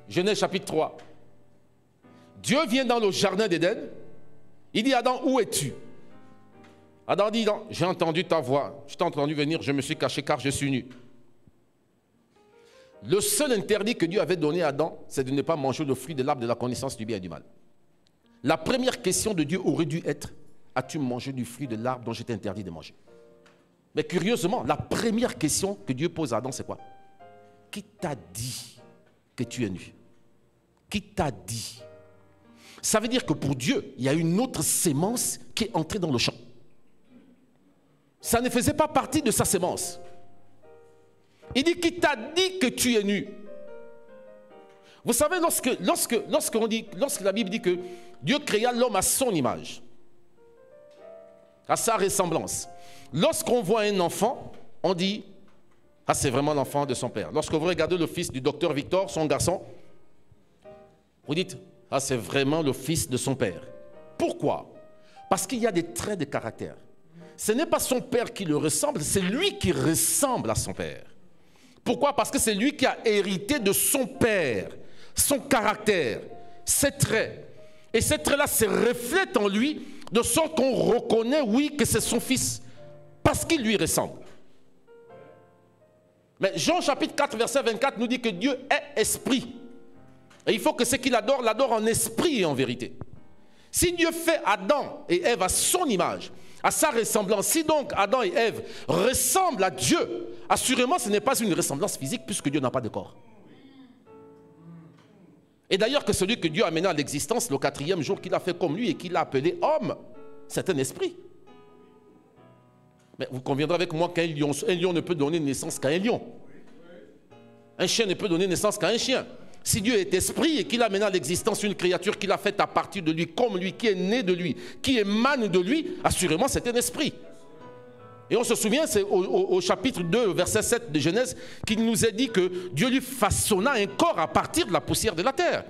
Genèse chapitre 3, Dieu vient dans le jardin d'Éden, il dit, Adam, où es-tu? Adam dit, j'ai entendu ta voix, je t'ai entendu venir, je me suis caché car je suis nu. Le seul interdit que Dieu avait donné à Adam, c'est de ne pas manger le fruit de l'arbre de la connaissance du bien et du mal. La première question de Dieu aurait dû être, as-tu mangé du fruit de l'arbre dont je t'ai interdit de manger? Mais curieusement, la première question que Dieu pose à Adam, c'est quoi? Qui t'a dit que tu es nu? Qui t'a dit? Ça veut dire que pour Dieu, il y a une autre sémence qui est entrée dans le champ. Ça ne faisait pas partie de sa sémence. Il dit, qui t'a dit que tu es nu? Vous savez, lorsque la Bible dit que Dieu créa l'homme à son image, à sa ressemblance, lorsqu'on voit un enfant, on dit, ah, c'est vraiment l'enfant de son père. Lorsque vous regardez le fils du docteur Victor, son garçon, vous dites, ah, c'est vraiment le fils de son père. Pourquoi? Parce qu'il y a des traits de caractère. Ce n'est pas son père qui le ressemble, c'est lui qui ressemble à son père. Pourquoi? Parce que c'est lui qui a hérité de son père, son caractère, ses traits. Et ces traits-là se reflètent en lui, de sorte qu'on reconnaît, oui, que c'est son fils, parce qu'il lui ressemble. Mais Jean chapitre 4, verset 24 nous dit que Dieu est esprit. Et il faut que ce qu'il adore, l'adore en esprit et en vérité. Si Dieu fait Adam et Ève à son image, à sa ressemblance, si donc Adam et Ève ressemblent à Dieu, assurément ce n'est pas une ressemblance physique puisque Dieu n'a pas de corps. Et d'ailleurs que celui que Dieu a mené à l'existence le 4e jour qu'il a fait comme lui et qu'il a appelé homme, c'est un esprit. Mais vous conviendrez avec moi qu'un lion ne peut donner naissance qu'à un lion. Un chien ne peut donner naissance qu'à un chien. Si Dieu est esprit et qu'il a mené à l'existence une créature qu'il a faite à partir de lui, comme lui, qui est né de lui, qui émane de lui, assurément c'est un esprit. Et on se souvient, c'est au chapitre 2, verset 7 de Genèse, qu'il nous est dit que Dieu lui façonna un corps à partir de la poussière de la terre.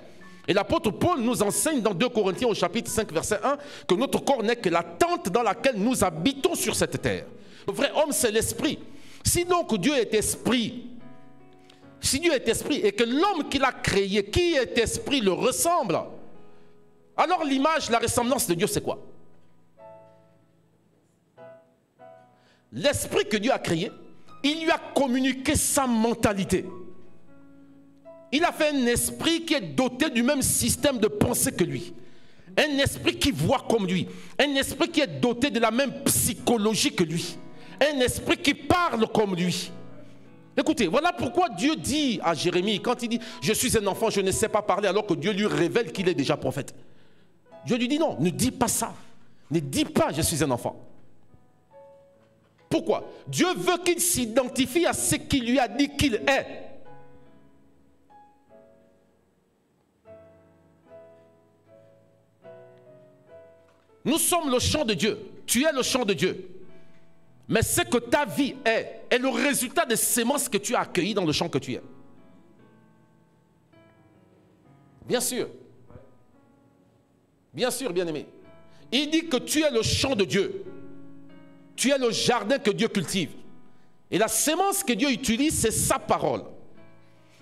Et l'apôtre Paul nous enseigne dans 2 Corinthiens au chapitre 5, verset 1, que notre corps n'est que la tente dans laquelle nous habitons sur cette terre. Le vrai homme, c'est l'esprit. Si donc Dieu est esprit, si Dieu est esprit et que l'homme qu'il a créé, qui est esprit, le ressemble, alors l'image, la ressemblance de Dieu, c'est quoi? L'esprit que Dieu a créé, il lui a communiqué sa mentalité. Il a fait un esprit qui est doté du même système de pensée que lui. Un esprit qui voit comme lui. Un esprit qui est doté de la même psychologie que lui. Un esprit qui parle comme lui. Écoutez, voilà pourquoi Dieu dit à Jérémie, quand il dit « Je suis un enfant, je ne sais pas parler », alors que Dieu lui révèle qu'il est déjà prophète. Dieu lui dit non, ne dis pas ça. Ne dis pas « Je suis un enfant ». Pourquoi? Dieu veut qu'il s'identifie à ce qu'il lui a dit qu'il est. Nous sommes le champ de Dieu. Tu es le champ de Dieu. Mais ce que ta vie est le résultat des semences que tu as accueillies dans le champ que tu es. Bien sûr. Bien sûr, bien-aimé. Il dit que tu es le champ de Dieu. Tu es le jardin que Dieu cultive. Et la sémence que Dieu utilise, c'est sa parole.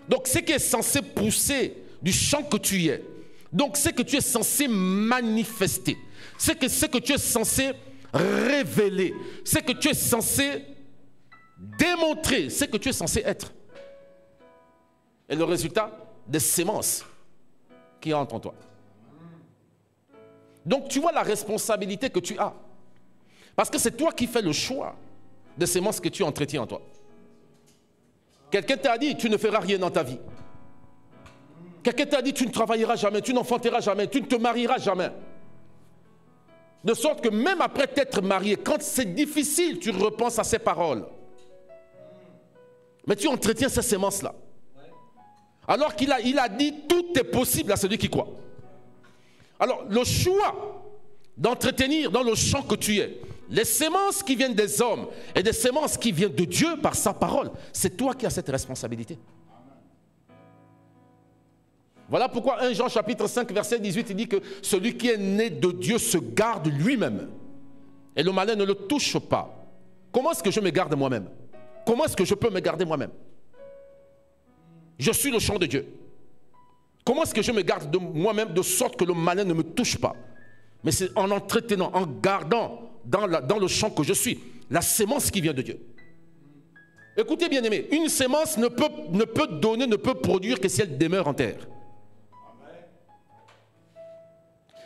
Donc, ce qui est censé pousser du champ que tu es. Donc, ce que tu es censé manifester. Ce que tu es censé révéler. Ce que tu es censé démontrer. Ce que tu es censé être. Et le résultat des sémences qui entrent en toi. Donc, tu vois la responsabilité que tu as. Parce que c'est toi qui fais le choix des semences que tu entretiens en toi. Quelqu'un t'a dit, tu ne feras rien dans ta vie. Quelqu'un t'a dit, tu ne travailleras jamais, tu n'enfanteras jamais, tu ne te marieras jamais. De sorte que même après t'être marié, quand c'est difficile, tu repenses à ces paroles. Mais tu entretiens ces semences-là. Alors qu'il a dit, tout est possible à celui qui croit. Alors, le choix d'entretenir dans le champ que tu es, les semences qui viennent des hommes et des semences qui viennent de Dieu par sa parole, c'est toi qui as cette responsabilité. Voilà pourquoi 1 Jean chapitre 5 verset 18 il dit que celui qui est né de Dieu se garde lui-même et le malin ne le touche pas. Comment est-ce que je me garde moi-même? Comment est-ce que je peux me garder moi-même? Je suis le champ de Dieu. Comment est-ce que je me garde de moi-même de sorte que le malin ne me touche pas? Mais c'est en entretenant, en gardant dans le champ que je suis, la sémence qui vient de Dieu. Écoutez bien aimé, une sémence ne peut donner, ne peut produire que si elle demeure en terre.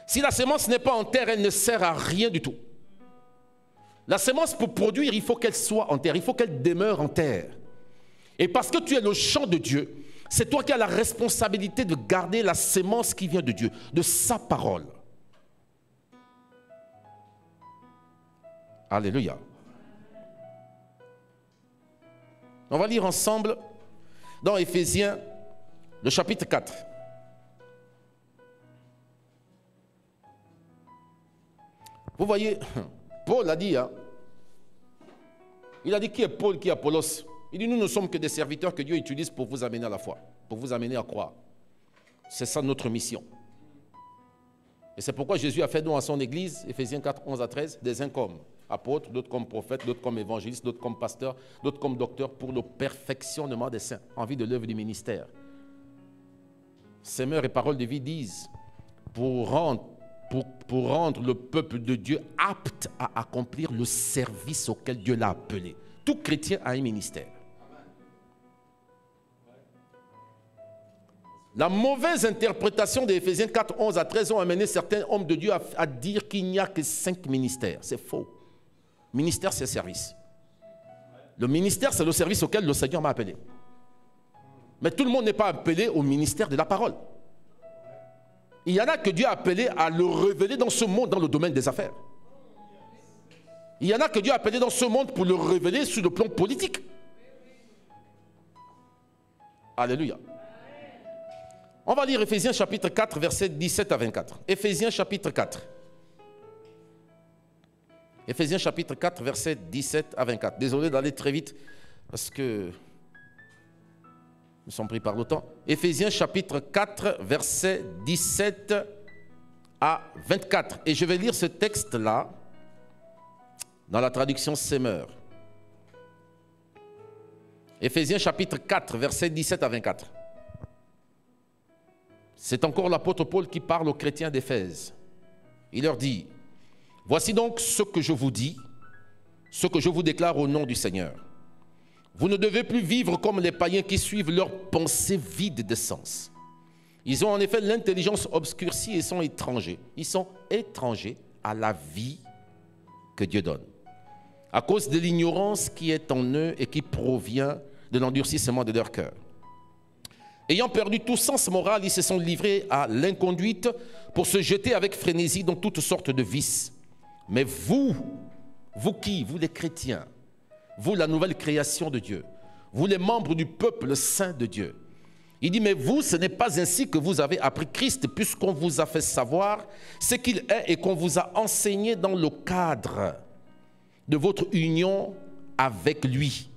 Si la sémence n'est pas en terre, elle ne sert à rien du tout. La sémence pour produire, il faut qu'elle soit en terre, il faut qu'elle demeure en terre. Et parce que tu es le champ de Dieu, c'est toi qui as la responsabilité de garder la sémence qui vient de Dieu, de sa parole. Alléluia. On va lire ensemble dans Éphésiens, le chapitre 4. Vous voyez, Paul a dit, hein, il a dit qui est Paul, qui est Apollos. Il dit nous ne sommes que des serviteurs que Dieu utilise pour vous amener à la foi, pour vous amener à croire. C'est ça notre mission. Et c'est pourquoi Jésus a fait don à son église, Éphésiens 4, 11 à 13, des uns comme apôtres, d'autres comme prophètes, d'autres comme évangélistes, d'autres comme pasteurs, d'autres comme docteurs, pour le perfectionnement des saints, en vue de l'œuvre du ministère. Semeurs et paroles de vie disent, pour rendre le peuple de Dieu apte à accomplir le service auquel Dieu l'a appelé. Tout chrétien a un ministère. La mauvaise interprétation d'Éphésiens 4, 11 à 13 ont amené certains hommes de Dieu à dire qu'il n'y a que 5 ministères. C'est faux. Ministère, c'est service. Le ministère, c'est le service auquel le Seigneur m'a appelé. Mais tout le monde n'est pas appelé au ministère de la parole. Il y en a que Dieu a appelé à le révéler dans ce monde, dans le domaine des affaires. Il y en a que Dieu a appelé dans ce monde pour le révéler sur le plan politique. Alléluia. On va lire Éphésiens chapitre 4, versets 17 à 24. Éphésiens chapitre 4. Éphésiens chapitre 4, versets 17 à 24. Désolé d'aller très vite parce que nous sommes pris par le temps. Éphésiens chapitre 4, versets 17 à 24. Et je vais lire ce texte-là dans la traduction Semeur. Éphésiens chapitre 4, versets 17 à 24. C'est encore l'apôtre Paul qui parle aux chrétiens d'Éphèse. Il leur dit, « Voici donc ce que je vous dis, ce que je vous déclare au nom du Seigneur. Vous ne devez plus vivre comme les païens qui suivent leurs pensées vides de sens. Ils ont en effet l'intelligence obscurcie et sont étrangers. Ils sont étrangers à la vie que Dieu donne, à cause de l'ignorance qui est en eux et qui provient de l'endurcissement de leur cœur. Ayant perdu tout sens moral, ils se sont livrés à l'inconduite pour se jeter avec frénésie dans toutes sortes de vices. Mais vous qui? Vous les chrétiens, vous la nouvelle création de Dieu, vous les membres du peuple saint de Dieu. Il dit, mais vous, ce n'est pas ainsi que vous avez appris Christ, puisqu'on vous a fait savoir ce qu'il est et qu'on vous a enseigné dans le cadre de votre union avec lui,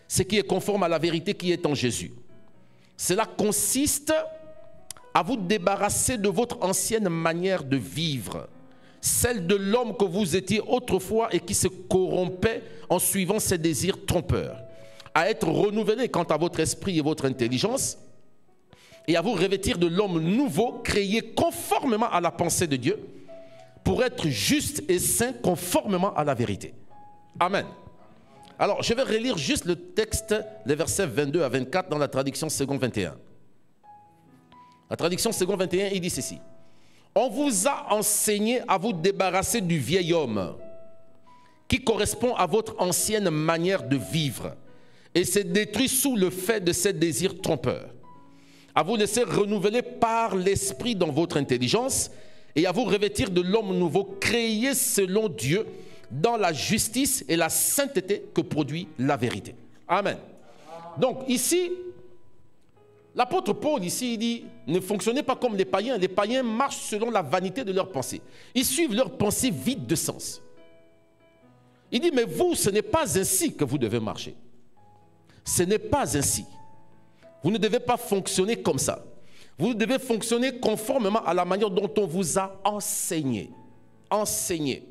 ce qui est conforme à la vérité qui est en Jésus. Cela consiste à vous débarrasser de votre ancienne manière de vivre, celle de l'homme que vous étiez autrefois et qui se corrompait en suivant ses désirs trompeurs, à être renouvelé quant à votre esprit et votre intelligence, et à vous revêtir de l'homme nouveau, créé conformément à la pensée de Dieu, pour être juste et saint conformément à la vérité. Amen. Alors, je vais relire juste le texte, les versets 22 à 24 dans la traduction seconde 21. La traduction seconde 21, il dit ceci. On vous a enseigné à vous débarrasser du vieil homme qui correspond à votre ancienne manière de vivre et s'est détruit sous le fait de ses désirs trompeurs. À vous laisser renouveler par l'esprit dans votre intelligence et à vous revêtir de l'homme nouveau créé selon Dieu dans la justice et la sainteté que produit la vérité. Amen. Donc ici, l'apôtre Paul ici, il dit, ne fonctionnez pas comme les païens. Les païens marchent selon la vanité de leurs pensées. Ils suivent leurs pensées vides de sens. Il dit, mais vous, ce n'est pas ainsi que vous devez marcher. Ce n'est pas ainsi. Vous ne devez pas fonctionner comme ça. Vous devez fonctionner conformément à la manière dont on vous a enseigné. Enseigné.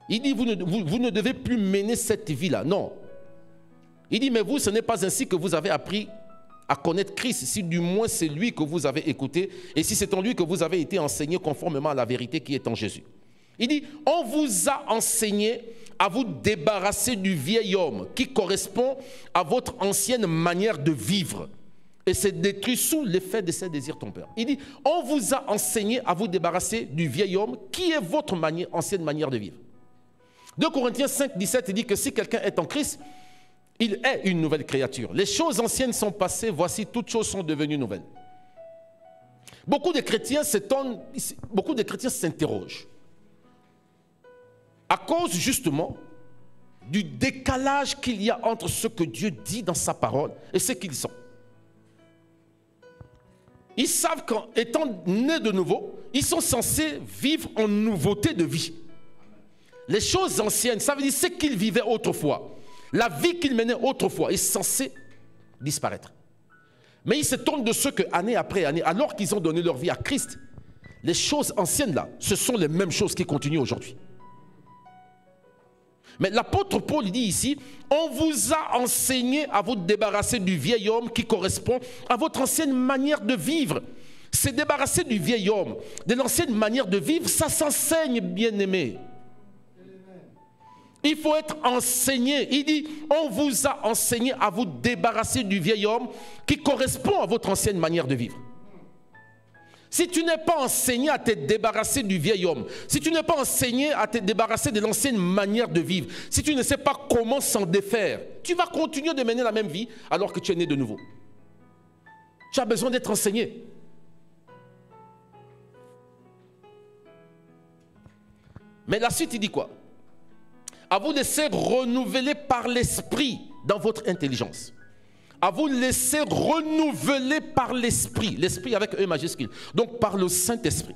Il dit, vous ne devez plus mener cette vie-là. Non. Il dit, mais vous, ce n'est pas ainsi que vous avez appris à connaître Christ, si du moins c'est lui que vous avez écouté, et si c'est en lui que vous avez été enseigné conformément à la vérité qui est en Jésus. Il dit, on vous a enseigné à vous débarrasser du vieil homme qui correspond à votre ancienne manière de vivre et s'est détruit sous l'effet de ses désirs trompeurs. Il dit, on vous a enseigné à vous débarrasser du vieil homme qui est votre ancienne manière de vivre. 2 Corinthiens 5, 17, il dit que si quelqu'un est en Christ, il est une nouvelle créature. Les choses anciennes sont passées, voici toutes choses sont devenues nouvelles. Beaucoup de chrétiens s'étonnent, beaucoup de chrétiens s'interrogent à cause justement du décalage qu'il y a entre ce que Dieu dit dans sa parole et ce qu'ils sont. Ils savent qu'étant nés de nouveau, ils sont censés vivre en nouveauté de vie. Les choses anciennes, ça veut dire ce qu'ils vivaient autrefois. La vie qu'ils menaient autrefois est censée disparaître. Mais ils s'étonnent de ce que, année après année, alors qu'ils ont donné leur vie à Christ, les choses anciennes là, ce sont les mêmes choses qui continuent aujourd'hui. Mais l'apôtre Paul dit ici, on vous a enseigné à vous débarrasser du vieil homme qui correspond à votre ancienne manière de vivre. Se débarrasser du vieil homme, de l'ancienne manière de vivre, ça s'enseigne, bien-aimé. Il faut être enseigné. Il dit, on vous a enseigné à vous débarrasser du vieil homme qui correspond à votre ancienne manière de vivre. Si tu n'es pas enseigné à te débarrasser du vieil homme, si tu n'es pas enseigné à te débarrasser de l'ancienne manière de vivre, si tu ne sais pas comment s'en défaire, tu vas continuer de mener la même vie alors que tu es né de nouveau. Tu as besoin d'être enseigné. Mais la suite, il dit quoi? À vous laisser renouveler par l'esprit dans votre intelligence. À vous laisser renouveler par l'esprit. L'esprit avec E majuscule. Donc par le Saint-Esprit.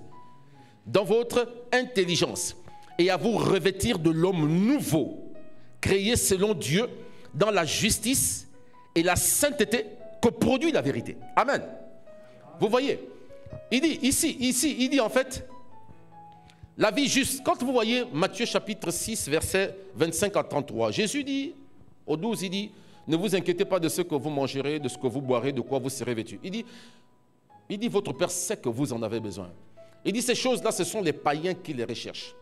Dans votre intelligence. Et à vous revêtir de l'homme nouveau. Créé selon Dieu dans la justice et la sainteté que produit la vérité. Amen. Vous voyez, il dit ici, il dit en fait, la vie juste. Quand vous voyez Matthieu chapitre 6, verset 25 à 33, Jésus dit, au 12, il dit, ne vous inquiétez pas de ce que vous mangerez, de ce que vous boirez, de quoi vous serez vêtus. Il dit, votre Père sait que vous en avez besoin. Il dit, ces choses-là, ce sont les païens qui les recherchent.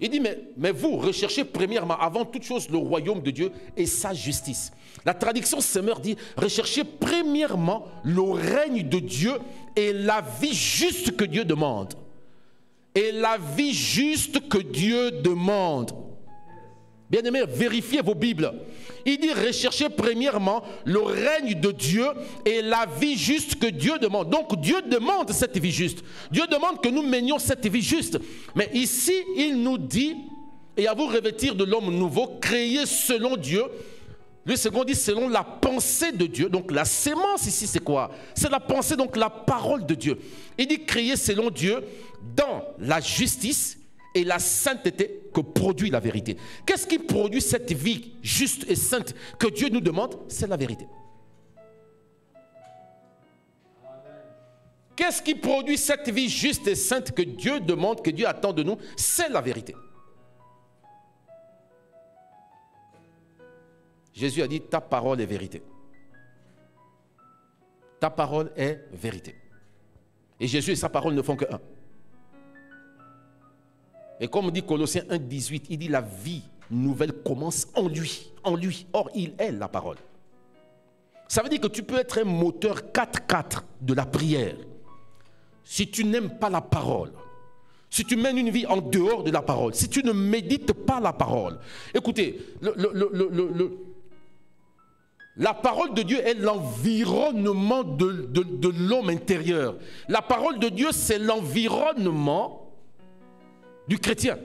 Il dit, mais vous, recherchez premièrement, avant toute chose, le royaume de Dieu et sa justice. La traduction Semeur dit, recherchez premièrement le règne de Dieu et la vie juste que Dieu demande. Et la vie juste que Dieu demande. Bien-aimés, vérifiez vos Bibles. Il dit, recherchez premièrement le règne de Dieu et la vie juste que Dieu demande. Donc Dieu demande cette vie juste. Dieu demande que nous menions cette vie juste. Mais ici, il nous dit, et à vous revêtir de l'homme nouveau, créé selon Dieu. Le second dit selon la pensée de Dieu. Donc la sémence ici, c'est quoi? C'est la pensée, donc la parole de Dieu. Il dit créé selon Dieu dans la justice et la sainteté que produit la vérité. Qu'est-ce qui produit cette vie juste et sainte que Dieu nous demande? C'est la vérité. Qu'est-ce qui produit cette vie juste et sainte que Dieu demande, que Dieu attend de nous? C'est la vérité. Jésus a dit, ta parole est vérité. Ta parole est vérité. Et Jésus et sa parole ne font que un. Et comme dit Colossiens 1, 18, il dit la vie nouvelle commence en lui. En lui. Or, il est la parole. Ça veut dire que tu peux être un moteur 4x4 de la prière. Si tu n'aimes pas la parole, si tu mènes une vie en dehors de la parole, si tu ne médites pas la parole. Écoutez, la parole de Dieu est l'environnement de l'homme intérieur. La parole de Dieu, c'est l'environnement du chrétien.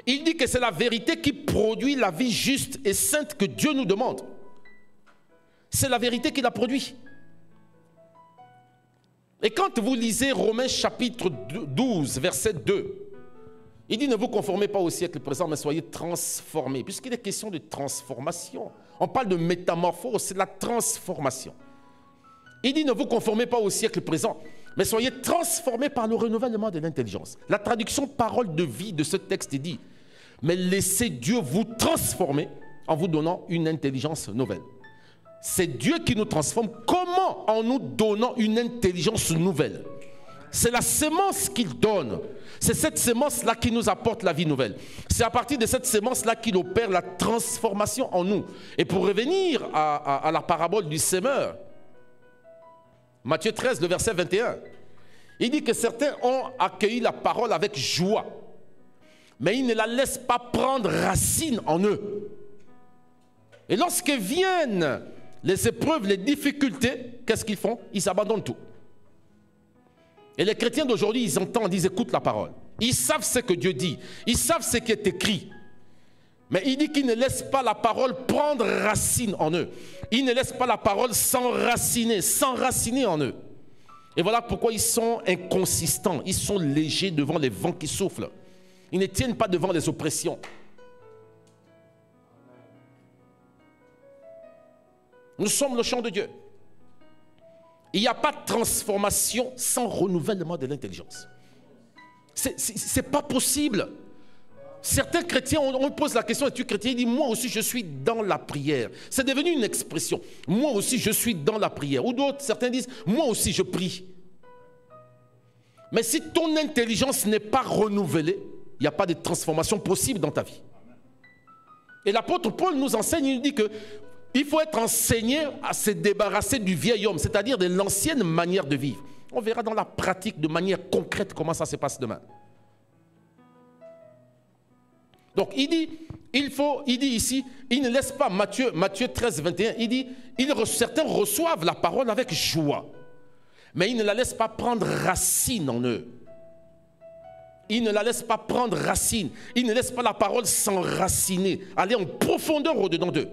Il dit que c'est la vérité qui produit la vie juste et sainte que Dieu nous demande. C'est la vérité qui la produit. Et quand vous lisez Romains chapitre 12, verset 2, il dit ne vous conformez pas au siècle présent, mais soyez transformés. Puisqu'il est question de transformation. On parle de métamorphose, c'est la transformation. Il dit ne vous conformez pas au siècle présent, mais soyez transformés par le renouvellement de l'intelligence. La traduction parole de vie de ce texte dit, mais laissez Dieu vous transformer en vous donnant une intelligence nouvelle. C'est Dieu qui nous transforme. Comment? En nous donnant une intelligence nouvelle. C'est la sémence qu'il donne. C'est cette sémence-là qui nous apporte la vie nouvelle. C'est à partir de cette sémence-là qu'il opère la transformation en nous. Et pour revenir à la parabole du semeur, Matthieu 13, le verset 21, il dit que certains ont accueilli la parole avec joie, mais ils ne la laissent pas prendre racine en eux. Et lorsque viennent les épreuves, les difficultés, qu'est-ce qu'ils font? Ils abandonnent tout. Et les chrétiens d'aujourd'hui, ils entendent, ils écoutent la parole. Ils savent ce que Dieu dit. Ils savent ce qui est écrit. Mais il dit qu'ils ne laissent pas la parole prendre racine en eux. Ils ne laissent pas la parole s'enraciner en eux. Et voilà pourquoi ils sont inconsistants, ils sont légers devant les vents qui soufflent. Ils ne tiennent pas devant les oppressions. Nous sommes le champ de Dieu. Il n'y a pas de transformation sans renouvellement de l'intelligence. Ce n'est pas possible. Certains chrétiens, on pose la question, es-tu chrétien? Il dit, moi aussi je suis dans la prière. C'est devenu une expression. Moi aussi je suis dans la prière. Ou d'autres, certains disent, moi aussi je prie. Mais si ton intelligence n'est pas renouvelée, il n'y a pas de transformation possible dans ta vie. Et l'apôtre Paul nous enseigne, il nous dit que il faut être enseigné à se débarrasser du vieil homme, c'est-à-dire de l'ancienne manière de vivre. On verra dans la pratique de manière concrète comment ça se passe demain. Donc il dit ici, il ne laisse pas, Matthieu 13, 21, il dit, certains reçoivent la parole avec joie, mais ils ne la laissent pas prendre racine en eux. Ils ne la laissent pas prendre racine. Ils ne laissent pas la parole s'enraciner, aller en profondeur au-dedans d'eux.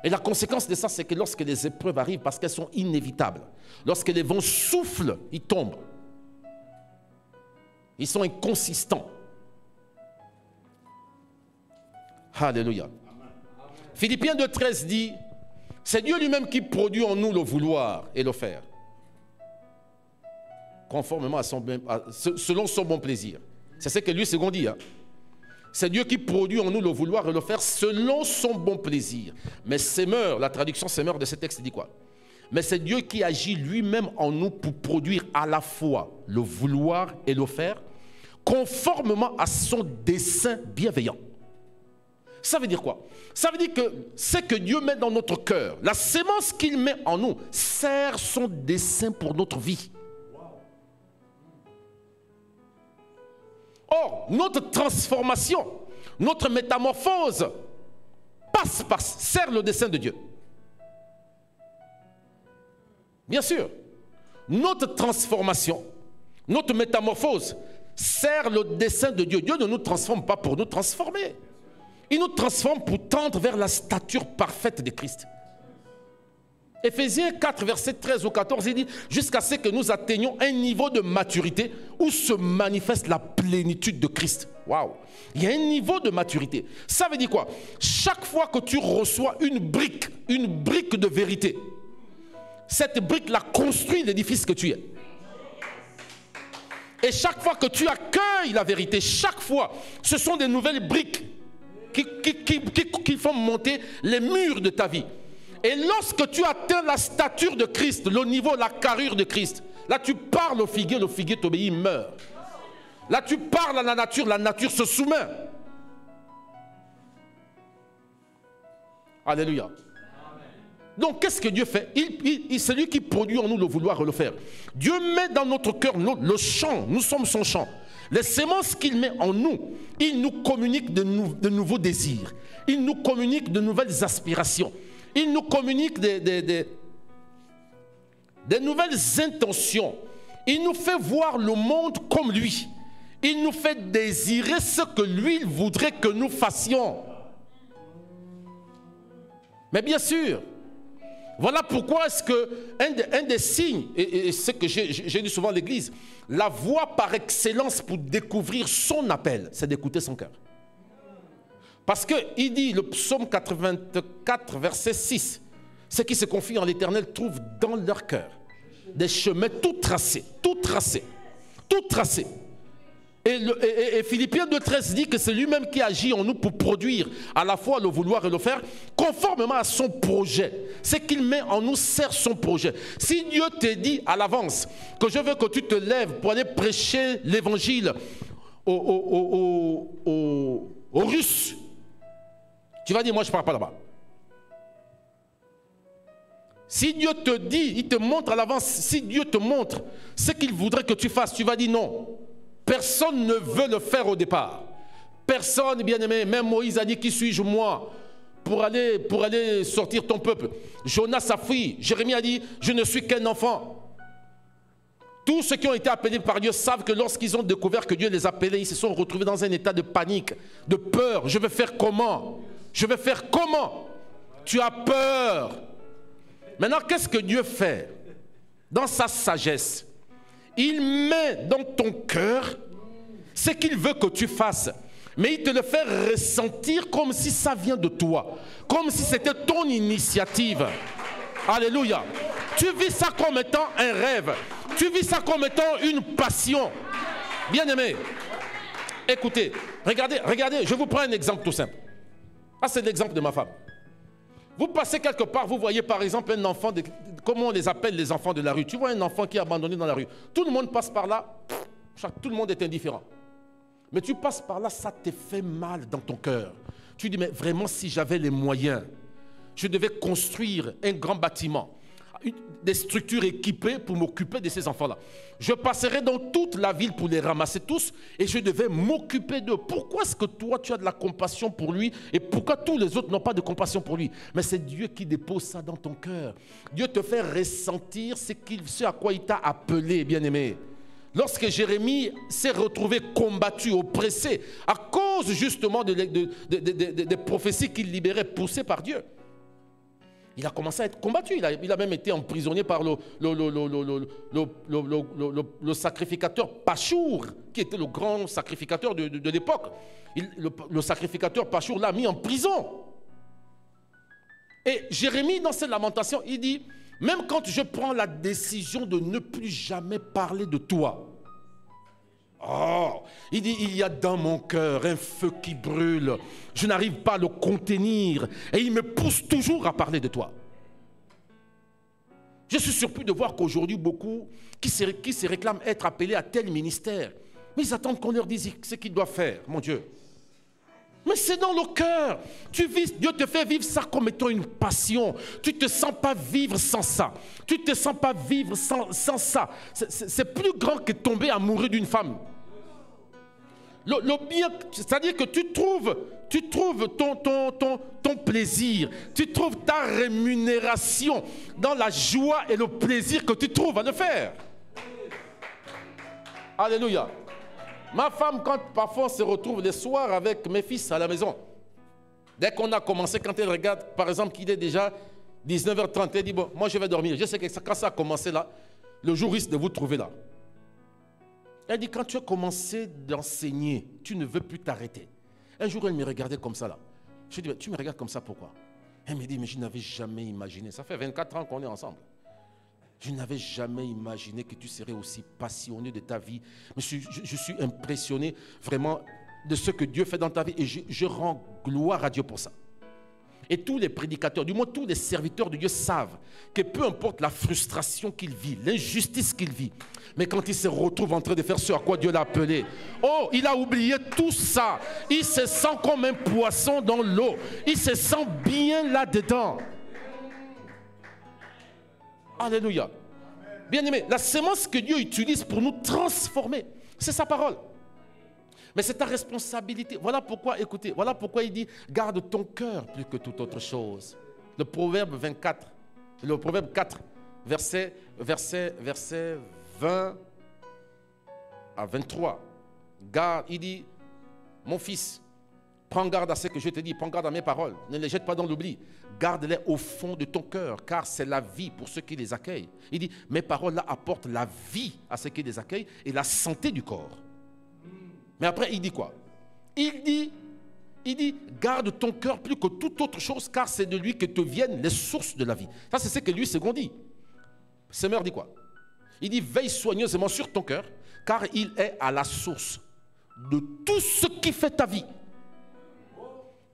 Et la conséquence de ça, c'est que lorsque les épreuves arrivent, parce qu'elles sont inévitables, lorsque les vents soufflent, ils tombent. Ils sont inconsistants. Alléluia. Philippiens 2,13 dit, c'est Dieu lui-même qui produit en nous le vouloir et le faire, conformément à selon son bon plaisir. C'est ce que lui second dit. Hein? C'est Dieu qui produit en nous le vouloir et le faire selon son bon plaisir. Mais Semeur, la traduction Semeur de ce texte dit quoi? Mais c'est Dieu qui agit lui-même en nous pour produire à la fois le vouloir et le faire, conformément à son dessein bienveillant. Ça veut dire quoi? Ça veut dire que ce que Dieu met dans notre cœur, la sémence qu'il met en nous, sert son dessein pour notre vie. Or, notre transformation, notre métamorphose sert le dessein de Dieu. Bien sûr, notre transformation, notre métamorphose sert le dessein de Dieu. Dieu ne nous transforme pas pour nous transformer. Il nous transforme pour tendre vers la stature parfaite de Christ. Éphésiens 4, verset 13 au 14, il dit « Jusqu'à ce que nous atteignions un niveau de maturité où se manifeste la plénitude de Christ. » Waouh! Il y a un niveau de maturité. Ça veut dire quoi? Chaque fois que tu reçois une brique de vérité, cette brique-là construit l'édifice que tu es. Et chaque fois que tu accueilles la vérité, chaque fois, ce sont des nouvelles briques qui font monter les murs de ta vie. Et lorsque tu atteins la stature de Christ, le niveau, la carrure de Christ, là tu parles au figuier t'obéit, il meurt. Là tu parles à la nature se soumet. Alléluia. Donc qu'est-ce que Dieu fait? C'est lui qui produit en nous le vouloir et le faire. Dieu met dans notre cœur le champ, nous sommes son champ. Les sémences qu'il met en nous, il nous communique de nouveaux désirs. Il nous communique de nouvelles aspirations. Il nous communique des nouvelles intentions. Il nous fait voir le monde comme lui. Il nous fait désirer ce que lui il voudrait que nous fassions. Mais bien sûr, voilà pourquoi est-ce que un des signes, et ce que j'ai dit souvent à l'église, la voie par excellence pour découvrir son appel, c'est d'écouter son cœur. Parce qu'il dit, le psaume 84, verset 6, ceux qui se confient en l'Éternel trouvent dans leur cœur des chemins tout tracés, tout tracés, tout tracés. Et Philippiens 2,13 dit que c'est lui-même qui agit en nous pour produire à la fois le vouloir et le faire, conformément à son projet. Ce qu'il met en nous sert son projet. Si Dieu te dit à l'avance que je veux que tu te lèves pour aller prêcher l'évangile aux Russes, tu vas dire, moi je ne pars pas là-bas. Si Dieu te dit, il te montre à l'avance, si Dieu te montre ce qu'il voudrait que tu fasses, tu vas dire non. Personne ne veut le faire au départ. Personne, bien aimé, même Moïse a dit, qui suis-je moi pour aller sortir ton peuple? Jonas a fui, Jérémie a dit, je ne suis qu'un enfant. Tous ceux qui ont été appelés par Dieu savent que lorsqu'ils ont découvert que Dieu les appelait, ils se sont retrouvés dans un état de panique, de peur. Je vais faire comment? Je vais faire comment? Tu as peur. Maintenant, qu'est-ce que Dieu fait? Dans sa sagesse, Il met dans ton cœur ce qu'il veut que tu fasses. Mais il te le fait ressentir comme si ça vient de toi. Comme si c'était ton initiative. Alléluia. Tu vis ça comme étant un rêve. Tu vis ça comme étant une passion. Bien-aimé, écoutez, regardez, je vous prends un exemple tout simple. Ah, c'est l'exemple de ma femme. Vous passez quelque part, vous voyez par exemple un enfant, comment on les appelle les enfants de la rue. Tu vois un enfant qui est abandonné dans la rue. Tout le monde passe par là, tout le monde est indifférent. Mais tu passes par là, ça te fait mal dans ton cœur. Tu dis, mais vraiment, si j'avais les moyens, je devais construire un grand bâtiment, des structures équipées pour m'occuper de ces enfants-là. Je passerais dans toute la ville pour les ramasser tous et je devais m'occuper d'eux. Pourquoi est-ce que toi, tu as de la compassion pour lui et pourquoi tous les autres n'ont pas de compassion pour lui? Mais c'est Dieu qui dépose ça dans ton cœur. Dieu te fait ressentir ce à quoi il t'a appelé, bien-aimé. Lorsque Jérémie s'est retrouvé combattu, oppressé, à cause justement des prophéties qu'il libérait, poussées par Dieu, il a commencé à être combattu. Il a même été emprisonné par le sacrificateur Pachour, qui était le grand sacrificateur de l'époque. Le sacrificateur Pachour l'a mis en prison. Et Jérémie, dans ses lamentations, il dit, même quand je prends la décision de ne plus jamais parler de toi, il dit, il y a dans mon cœur un feu qui brûle. Je n'arrive pas à le contenir. Et il me pousse toujours à parler de toi. Je suis surpris de voir qu'aujourd'hui, beaucoup qui se réclament être appelés à tel ministère, mais ils attendent qu'on leur dise ce qu'ils doivent faire, mon Dieu. Mais c'est dans le cœur. Dieu te fait vivre ça comme étant une passion. Tu ne te sens pas vivre sans ça. Tu ne te sens pas vivre sans ça. C'est plus grand que tomber amoureux d'une femme. Le bien, c'est-à-dire que tu trouves ton plaisir, tu trouves ta rémunération dans la joie et le plaisir que tu trouves à le faire. Alléluia. Ma femme, quand parfois on se retrouve les soirs avec mes fils à la maison, dès qu'on a commencé, quand elle regarde, par exemple, qu'il est déjà 19h30, elle dit, bon, moi je vais dormir. Je sais que quand ça a commencé là, le jour risque de vous trouver là. Elle dit, quand tu as commencé d'enseigner, tu ne veux plus t'arrêter. Un jour, elle me regardait comme ça là. Je lui ai dit, tu me regardes comme ça, pourquoi? Elle me dit, mais je n'avais jamais imaginé. Ça fait 24 ans qu'on est ensemble. Je n'avais jamais imaginé que tu serais aussi passionné de ta vie. Mais je suis impressionné vraiment de ce que Dieu fait dans ta vie. Et je rends gloire à Dieu pour ça. Et tous les prédicateurs, du moins tous les serviteurs de Dieu savent que peu importe la frustration qu'il vit, l'injustice qu'il vit, mais quand il se retrouve en train de faire ce à quoi Dieu l'a appelé, oh, il a oublié tout ça. Il se sent comme un poisson dans l'eau. Il se sent bien là-dedans. Alléluia. Bien-aimé, la sémence que Dieu utilise pour nous transformer, c'est sa parole. Mais c'est ta responsabilité. Voilà pourquoi, écoutez, voilà pourquoi il dit, garde ton cœur plus que toute autre chose. Le proverbe 24, le proverbe 4, verset 20 à 23. Garde, il dit, mon fils, prends garde à ce que je te dis, prends garde à mes paroles. Ne les jette pas dans l'oubli. Garde-les au fond de ton cœur, car c'est la vie pour ceux qui les accueillent. Il dit, mes paroles là apportent la vie à ceux qui les accueillent et la santé du corps. Mais après, il dit quoi? Il dit, garde ton cœur plus que toute autre chose, car c'est de lui que te viennent les sources de la vie. Ça, c'est ce que lui, second dit. Semeur dit quoi? Il dit, veille soigneusement sur ton cœur, car il est à la source de tout ce qui fait ta vie.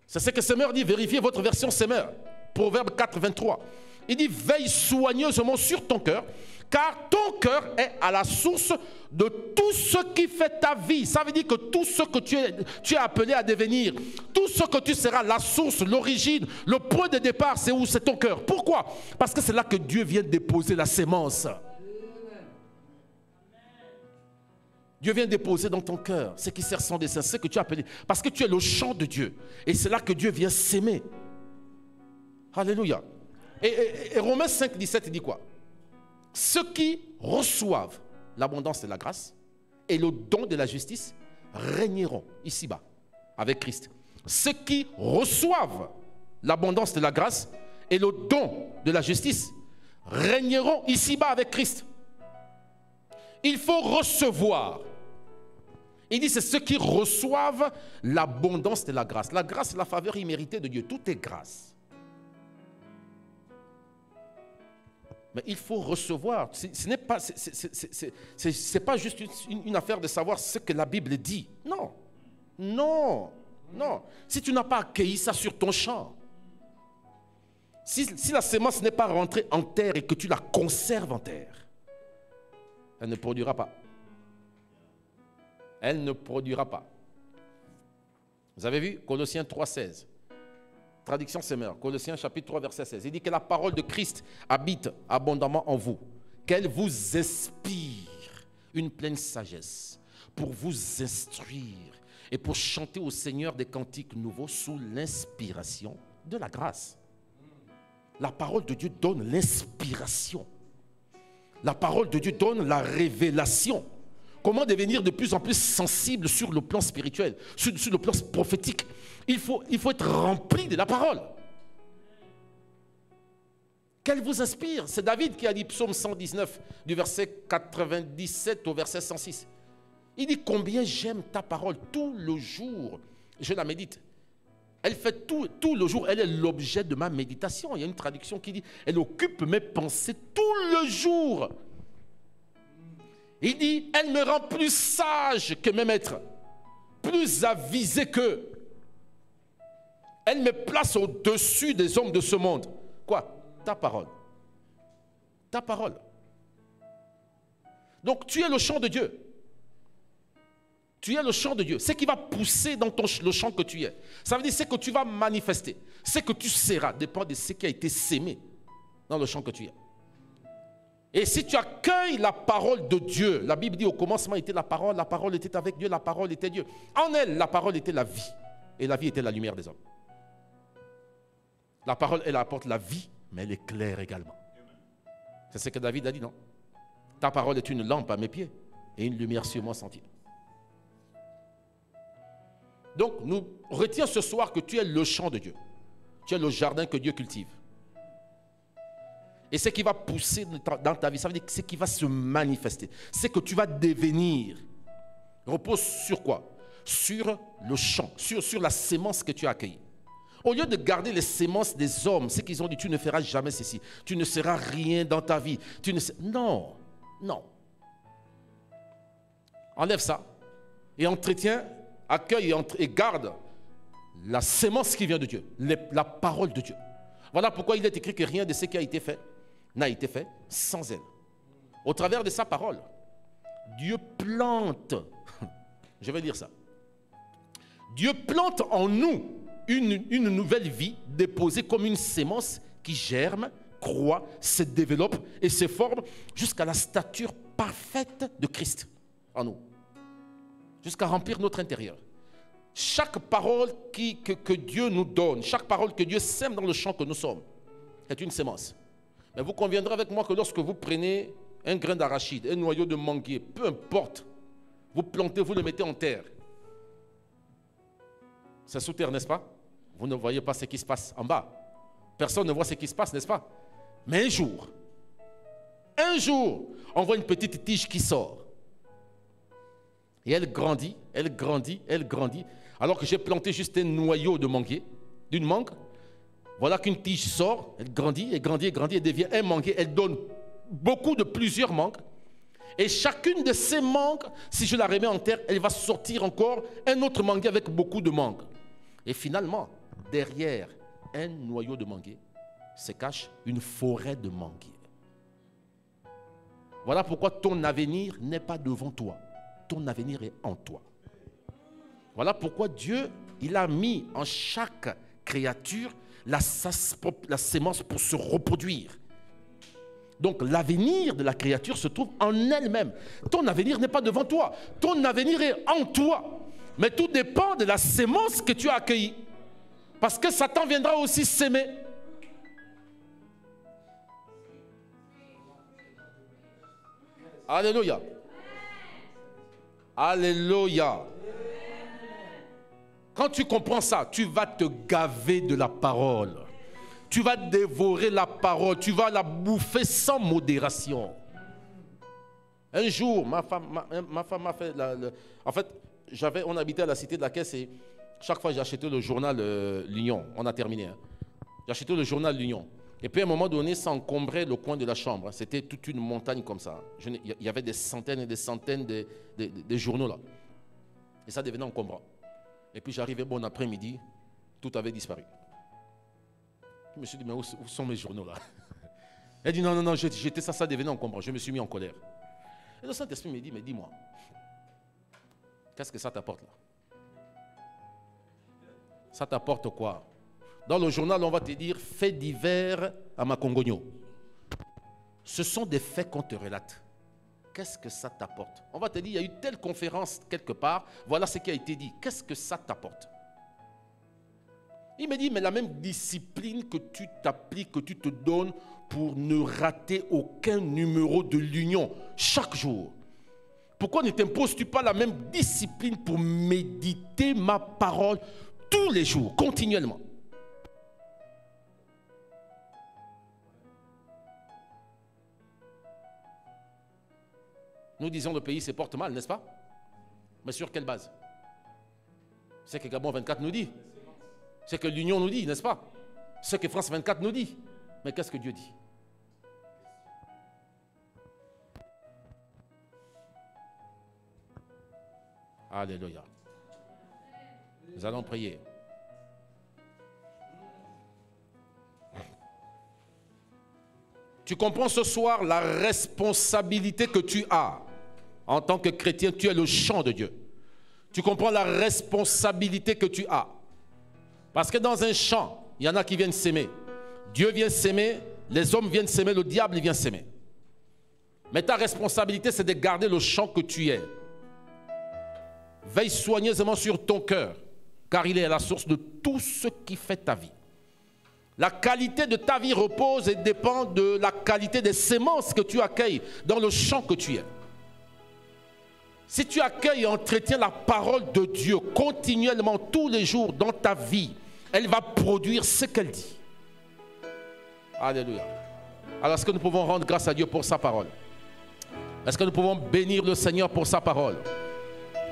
C'est ce que Semeur dit, vérifiez votre version Semeur. Proverbe 4, 23. Il dit, veille soigneusement sur ton cœur, car ton cœur est à la source de tout ce qui fait ta vie. Ça veut dire que tout ce que tu es appelé à devenir, tout ce que tu seras, la source, l'origine, le point de départ, c'est où? C'est ton cœur. Pourquoi? Parce que c'est là que Dieu vient déposer la sémence. Dieu vient déposer dans ton cœur ce qui sert son dessein, ce que tu as appelé. Parce que tu es le champ de Dieu. Et c'est là que Dieu vient s'aimer. Alléluia. Et Romains 5, 17 dit quoi? Ceux qui reçoivent l'abondance de la grâce et le don de la justice régneront ici-bas avec Christ. Ceux qui reçoivent l'abondance de la grâce et le don de la justice régneront ici-bas avec Christ. Il faut recevoir. Il dit, c'est ceux qui reçoivent l'abondance de la grâce. La grâce, c'est la faveur imméritée de Dieu. Tout est grâce. Mais il faut recevoir. Ce n'est pas, c'est pas juste une affaire de savoir ce que la Bible dit. Non. Non. Non. Si tu n'as pas accueilli ça sur ton champ, si la sémence n'est pas rentrée en terre et que tu la conserves en terre, elle ne produira pas. Elle ne produira pas. Vous avez vu Colossiens 3,16. Traduction Semeur. Colossiens chapitre 3, verset 16. Il dit que la parole de Christ habite abondamment en vous. Qu'elle vous inspire une pleine sagesse pour vous instruire et pour chanter au Seigneur des cantiques nouveaux sous l'inspiration de la grâce. La parole de Dieu donne l'inspiration. La parole de Dieu donne la révélation. Comment devenir de plus en plus sensible sur le plan spirituel, sur le plan prophétique. Il faut être rempli de la parole. Qu'elle vous inspire. C'est David qui a dit, psaume 119, du verset 97 au verset 106. Il dit, combien j'aime ta parole. Tout le jour, je la médite. Elle fait tout le jour, elle est l'objet de ma méditation. Il y a une traduction qui dit, elle occupe mes pensées tout le jour. Il dit, elle me rend plus sage que mes maîtres, plus avisé qu'eux. Elle me place au-dessus des hommes de ce monde. Quoi? Ta parole. Ta parole. Donc tu es le champ de Dieu. Tu es le champ de Dieu. Ce qui va pousser dans le champ que tu es. Ça veut dire ce que tu vas manifester. Ce que tu seras dépend de ce qui a été sémé dans le champ que tu es. Et si tu accueilles la parole de Dieu, la Bible dit au commencement était la parole était avec Dieu, la parole était Dieu. En elle, la parole était la vie. Et la vie était la lumière des hommes. La parole, elle apporte la vie, mais elle éclaire également. C'est ce que David a dit, non? Ta parole est une lampe à mes pieds et une lumière sur mon sentier. Donc, nous retiens ce soir que tu es le champ de Dieu. Tu es le jardin que Dieu cultive. Et ce qui va pousser dans ta vie, ça veut dire que ce qui va se manifester, c'est que tu vas devenir, repose sur quoi? Sur le champ, sur la sémence que tu as accueillie. Au lieu de garder les sémences des hommes, c'est qu'ils ont dit, tu ne feras jamais ceci, tu ne seras rien dans ta vie. Non, non. Enlève ça et entretiens, accueille et garde la sémence qui vient de Dieu, la parole de Dieu. Voilà pourquoi il est écrit que rien de ce qui a été fait n'a été fait sans elle. Au travers de sa parole, Dieu plante, je vais dire ça, Dieu plante en nous une nouvelle vie déposée comme une sémence qui germe, croît, se développe et se forme jusqu'à la stature parfaite de Christ en nous, jusqu'à remplir notre intérieur. Chaque parole que Dieu nous donne, chaque parole que Dieu sème dans le champ que nous sommes, est une sémence. Mais vous conviendrez avec moi que lorsque vous prenez un grain d'arachide, un noyau de manguier, peu importe, vous plantez, vous le mettez en terre. C'est sous terre, n'est-ce pas? Vous ne voyez pas ce qui se passe en bas. Personne ne voit ce qui se passe, n'est-ce pas? Mais un jour, on voit une petite tige qui sort. Et elle grandit, elle grandit, elle grandit. Alors que j'ai planté juste un noyau de manguier, d'une mangue, voilà qu'une tige sort, elle grandit, elle grandit, elle grandit, elle devient un manguier, elle donne beaucoup de plusieurs mangues. Et chacune de ces mangues, si je la remets en terre, elle va sortir encore un autre manguier avec beaucoup de mangues. Et finalement, derrière un noyau de manguier se cache une forêt de manguiers. Voilà pourquoi ton avenir n'est pas devant toi. Ton avenir est en toi. Voilà pourquoi Dieu, il a mis en chaque créature la sémence pour se reproduire. Donc l'avenir de la créature se trouve en elle-même. Ton avenir n'est pas devant toi. Ton avenir est en toi. Mais tout dépend de la sémence que tu as accueillie. Parce que Satan viendra aussi s'aimer. Alléluia. Alléluia. Quand tu comprends ça, tu vas te gaver de la parole. Tu vas dévorer la parole. Tu vas la bouffer sans modération. Un jour, ma femme m'a fait... En fait, on habitait à la cité de la Caisse et chaque fois j'achetais le journal L'Union. On a terminé. Hein. J'achetais le journal L'Union. Et puis à un moment donné, ça encombrait le coin de la chambre. C'était toute une montagne comme ça. Il y avait des centaines et des centaines de journaux là. Et ça devenait encombrant. Et puis j'arrivais bon après-midi, tout avait disparu. Je me suis dit, mais où sont mes journaux là? Elle dit, non, j'étais ça devenait encombrant. Je me suis mis en colère. Et le Saint-Esprit me dit, mais dis-moi, qu'est-ce que ça t'apporte là? Ça t'apporte quoi? Dans le journal, on va te dire, faits divers à Makongogno. Ce sont des faits qu'on te relate. Qu'est-ce que ça t'apporte? On va te dire, il y a eu telle conférence quelque part, voilà ce qui a été dit. Qu'est-ce que ça t'apporte? Il me dit, mais la même discipline que tu t'appliques, que tu te donnes pour ne rater aucun numéro de l'Union chaque jour. Pourquoi ne t'imposes-tu pas la même discipline pour méditer ma parole tous les jours, continuellement? Nous disons le pays se porte mal, n'est-ce pas? Mais sur quelle base? C'est que Gabon 24 nous dit. C'est que l'Union nous dit, n'est-ce pas? C'est que France 24 nous dit. Mais qu'est-ce que Dieu dit? Alléluia. Nous allons prier. Tu comprends ce soir la responsabilité que tu as. En tant que chrétien, tu es le champ de Dieu. Tu comprends la responsabilité que tu as. Parce que dans un champ, il y en a qui viennent s'aimer. Dieu vient s'aimer, les hommes viennent s'aimer, le diable vient s'aimer. Mais ta responsabilité, c'est de garder le champ que tu es. Veille soigneusement sur ton cœur, car il est à la source de tout ce qui fait ta vie. La qualité de ta vie repose et dépend de la qualité des semences que tu accueilles dans le champ que tu es. Si tu accueilles et entretiens la parole de Dieu continuellement, tous les jours dans ta vie, elle va produire ce qu'elle dit. Alléluia. Alors est-ce que nous pouvons rendre grâce à Dieu pour sa parole? Est-ce que nous pouvons bénir le Seigneur pour sa parole?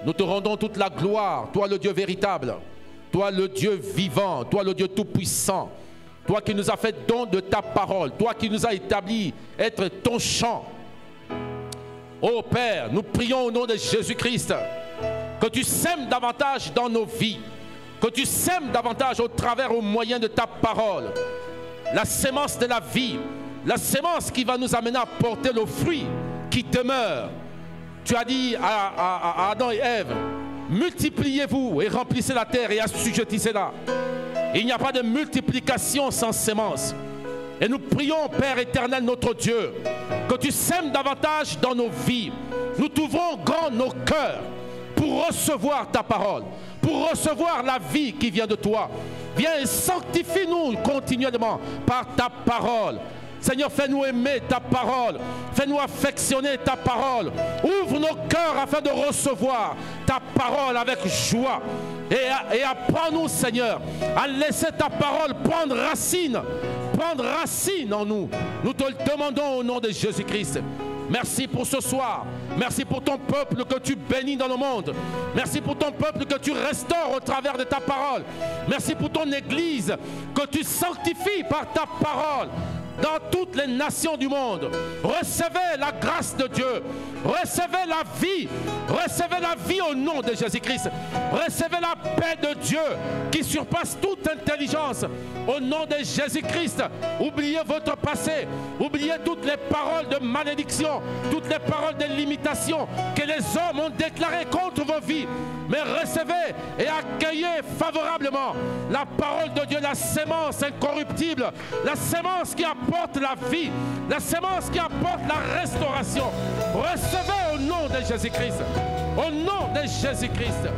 Nous te rendons toute la gloire, toi le Dieu véritable, toi le Dieu vivant, toi le Dieu tout-puissant, toi qui nous as fait don de ta parole, toi qui nous as établi être ton champ. Ô Père, nous prions au nom de Jésus-Christ que tu sèmes davantage dans nos vies, que tu sèmes davantage au travers, au moyen de ta parole, la sémence de la vie, la sémence qui va nous amener à porter le fruit qui demeure. Tu as dit à Adam et Ève, multipliez-vous et remplissez la terre et assujettissez-la. Il n'y a pas de multiplication sans sémence. Et nous prions, Père éternel, notre Dieu, que tu sèmes davantage dans nos vies. Nous t'ouvrons grand nos cœurs pour recevoir ta parole, pour recevoir la vie qui vient de toi. Viens et sanctifie-nous continuellement par ta parole. Seigneur, fais-nous aimer ta parole, fais-nous affectionner ta parole. Ouvre nos cœurs afin de recevoir ta parole avec joie. Et apprends-nous, Seigneur, à laisser ta parole prendre racine en nous. Nous te le demandons au nom de Jésus-Christ. Merci pour ce soir. Merci pour ton peuple que tu bénis dans le monde. Merci pour ton peuple que tu restaures au travers de ta parole. Merci pour ton Église que tu sanctifies par ta parole dans toutes les nations du monde. Recevez la grâce de Dieu. Recevez la vie au nom de Jésus-Christ. Recevez la paix de Dieu qui surpasse toute intelligence au nom de Jésus-Christ. Oubliez votre passé, oubliez toutes les paroles de malédiction, toutes les paroles de limitation que les hommes ont déclarées contre vos vies. Mais recevez et accueillez favorablement la parole de Dieu, la sémence incorruptible, la sémence qui apporte la vie, la sémence qui apporte la restauration. Recevez au nom de Jésus-Christ. Au nom de Jésus-Christ.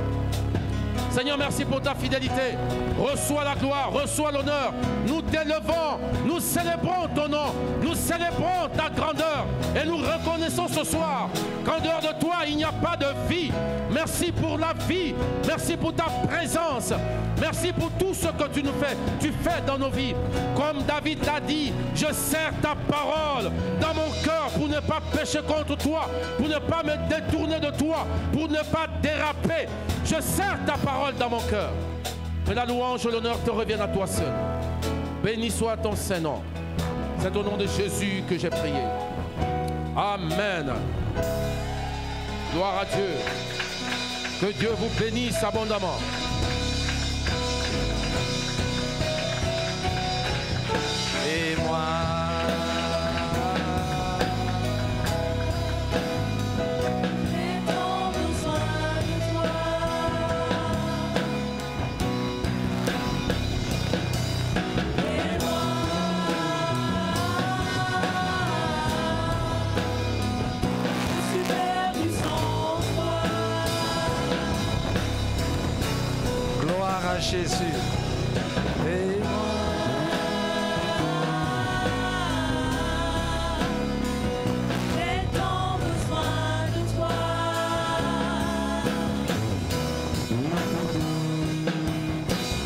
Seigneur, merci pour ta fidélité. Reçois la gloire, reçois l'honneur. Nous t'élevons, nous célébrons ton nom, nous célébrons ta grandeur et nous reconnaissons ce soir qu'en dehors de toi, il n'y a pas de vie. Merci pour la vie, merci pour ta présence, merci pour tout ce que tu nous fais. Tu fais dans nos vies. Comme David l'a dit, je serre ta parole dans mon cœur pour ne pas pécher contre toi, pour ne pas me détourner de toi, pour ne pas déraper. Je serre ta parole dans mon cœur. Que la louange et l'honneur te reviennent à toi seul. Béni soit ton Saint-Nom. C'est au nom de Jésus que j'ai prié. Amen. Gloire à Dieu. Que Dieu vous bénisse abondamment. Et moi, J'ai tant besoin de toi. Et moi, je suis perdu sans toi. gloire à Jésus. Et moi, J'ai tant besoin de toi.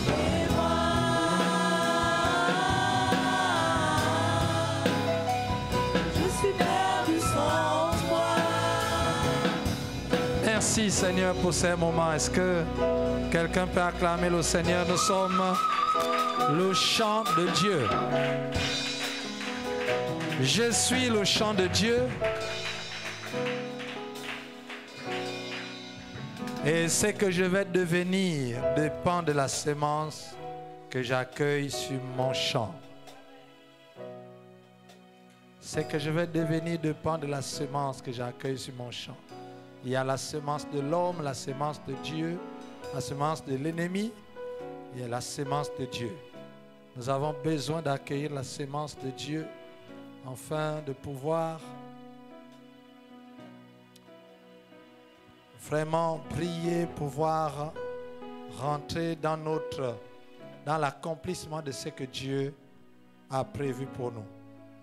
Et moi, je suis perdu sans toi. merci Seigneur pour ces moments. Est-ce que quelqu'un peut acclamer le Seigneur? Nous sommes le chant de Dieu. Je suis le chant de Dieu. Et ce que je vais devenir dépend de la semence que j'accueille sur mon champ. Ce que je vais devenir dépend de la semence que j'accueille sur mon champ. Il y a la semence de l'homme, la semence de Dieu, la semence de l'ennemi et la semence de Dieu. Nous avons besoin d'accueillir la semence de Dieu afin de pouvoir vraiment prier, pouvoir rentrer dans l'accomplissement de ce que Dieu a prévu pour nous.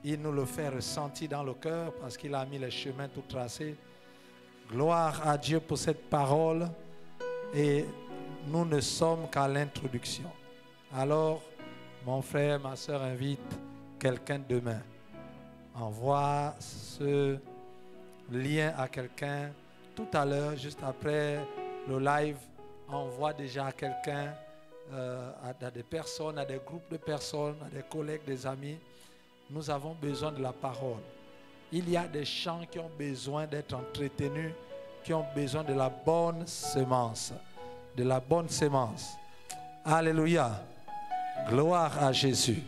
Il nous le fait ressentir dans le cœur parce qu'il a mis les chemins tout tracés. Gloire à Dieu pour cette parole. Et nous ne sommes qu'à l'introduction. Alors, mon frère, ma soeur, invite quelqu'un demain. Envoie ce lien à quelqu'un. Tout à l'heure, juste après le live, envoie déjà à quelqu'un, à des personnes, à des groupes de personnes, à des collègues, des amis. Nous avons besoin de la parole. Il y a des champs qui ont besoin d'être entretenus, qui ont besoin de la bonne semence. De la bonne semence. Alléluia. Gloire à Jésus.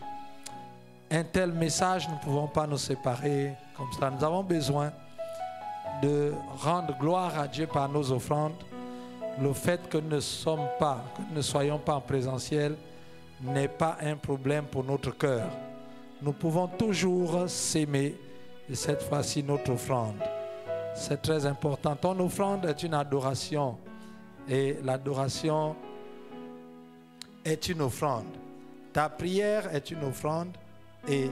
Un tel message, nous ne pouvons pas nous séparer comme ça. Nous avons besoin de rendre gloire à Dieu par nos offrandes. Le fait que nous ne soyons pas en présentiel n'est pas un problème pour notre cœur. Nous pouvons toujours s'aimer et cette fois-ci notre offrande. C'est très important. Ton offrande est une adoration et l'adoration est une offrande. Ta prière est une offrande et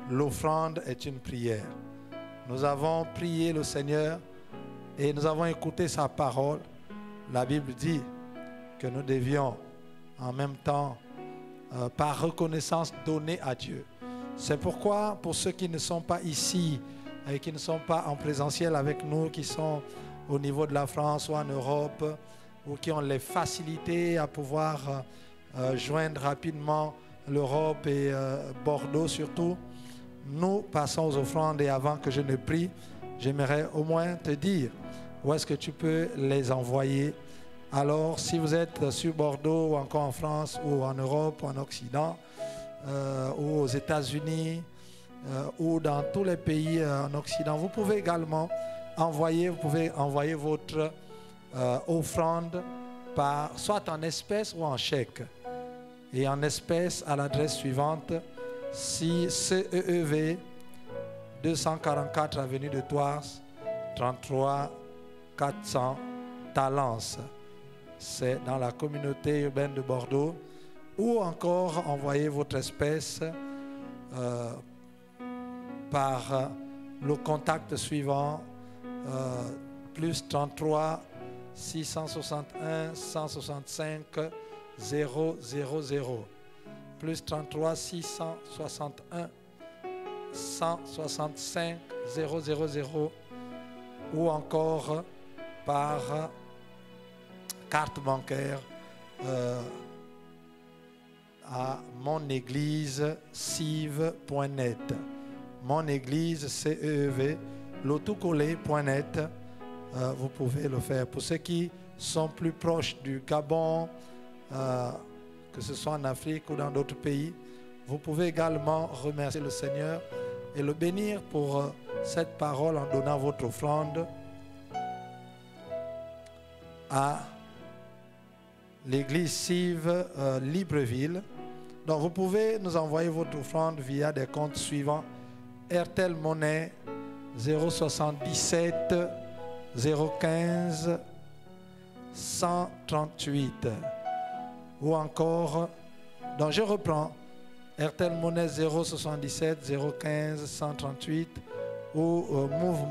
l'offrande est une prière. Nous avons prié le Seigneur et nous avons écouté sa parole. La Bible dit que nous devions en même temps, par reconnaissance, donner à Dieu. C'est pourquoi, pour ceux qui ne sont pas ici et qui ne sont pas en présentiel avec nous, qui sont au niveau de la France ou en Europe, ou qui ont les facilités à pouvoir joindre rapidement l'Europe et Bordeaux surtout, nous passons aux offrandes. Et avant que je ne prie, j'aimerais au moins te dire où est-ce que tu peux les envoyer. Alors, si vous êtes sur Bordeaux ou encore en France ou en Europe ou en Occident ou aux États-Unis ou dans tous les pays en Occident, vous pouvez également envoyer votre offrande soit en espèces ou en chèque. Et en espèces à l'adresse suivante, CEEV 244 avenue de Thouars, 33 400 Talence. c'est dans la communauté urbaine de Bordeaux, ou encore envoyez votre espèce par le contact suivant, plus 33 661 165 000, plus 33 661 165 000, ou encore par carte bancaire à monéglise-sive.net. Mon église, CEEV, l'autocollé.net. Vous pouvez le faire. Pour ceux qui sont plus proches du Gabon, que ce soit en Afrique ou dans d'autres pays, vous pouvez également remercier le Seigneur et le bénir pour cette parole en donnant votre offrande à l'église Sive Libreville. Donc vous pouvez nous envoyer votre offrande via des comptes suivants: Airtel Monnaie 077 015 138, ou encore, donc je reprends, Airtel Monnaie 077 015 138, ou Move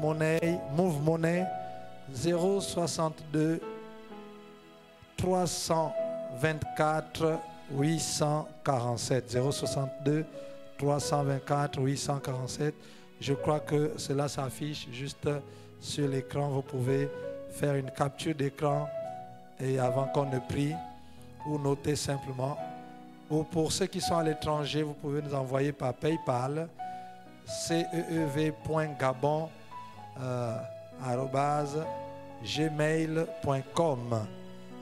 Money 062 324 847, 062 324 847. Je crois que cela s'affiche juste sur l'écran. Vous pouvez faire une capture d'écran et avant qu'on ne prie, ou noter simplement. Ou pour ceux qui sont à l'étranger, vous pouvez nous envoyer par PayPal, ceev.gabon @gmail.com,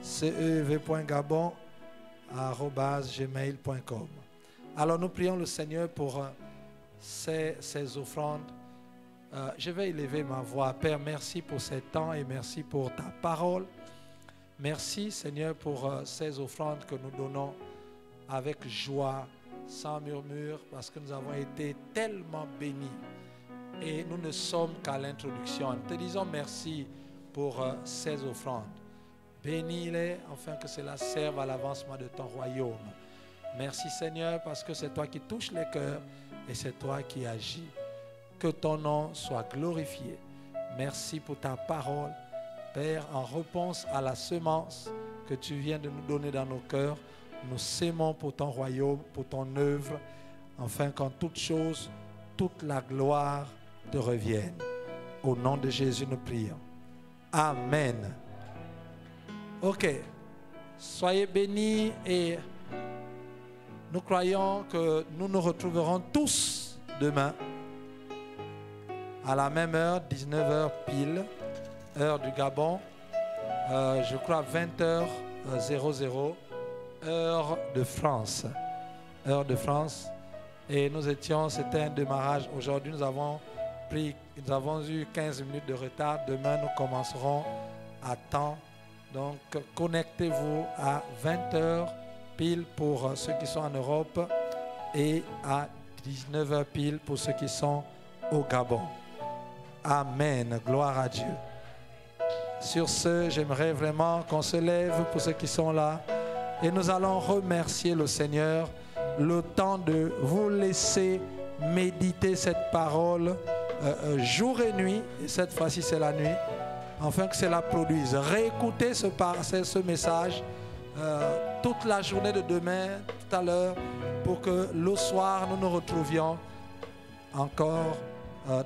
ceev.gabon@gmail.com. Alors nous prions le Seigneur pour ces offrandes. Je vais élever ma voix. Père, merci pour ces temps et merci pour ta parole. Merci Seigneur pour ces offrandes que nous donnons avec joie, sans murmure, parce que nous avons été tellement bénis. Et nous ne sommes qu'à l'introduction. Nous te disons merci pour ces offrandes. Bénis-les afin que cela serve à l'avancement de ton royaume. Merci Seigneur, parce que c'est toi qui touches les cœurs et c'est toi qui agis. Que ton nom soit glorifié. Merci pour ta parole. Père, en réponse à la semence que tu viens de nous donner dans nos cœurs, nous sémons pour ton royaume, pour ton œuvre, afin qu'en toutes choses, toute la gloire te revienne. Au nom de Jésus, nous prions. Amen. Ok. Soyez bénis et nous croyons que nous nous retrouverons tous demain à la même heure, 19h pile, heure du Gabon, je crois 20h00, heure de France. Heure de France. Et nous étions, c'était un démarrage. Aujourd'hui, nous avons eu 15 minutes de retard. Demain, nous commencerons à temps. Donc, connectez-vous à 20h pile pour ceux qui sont en Europe et à 19h pile pour ceux qui sont au Gabon. Amen. Gloire à Dieu. Sur ce, j'aimerais vraiment qu'on se lève pour ceux qui sont là et nous allons remercier le Seigneur. Le temps de vous laisser méditer cette parole jour et nuit, et cette fois-ci c'est la nuit, afin que cela produise. Réécoutez ce message toute la journée de demain, tout à l'heure, pour que le soir nous nous retrouvions encore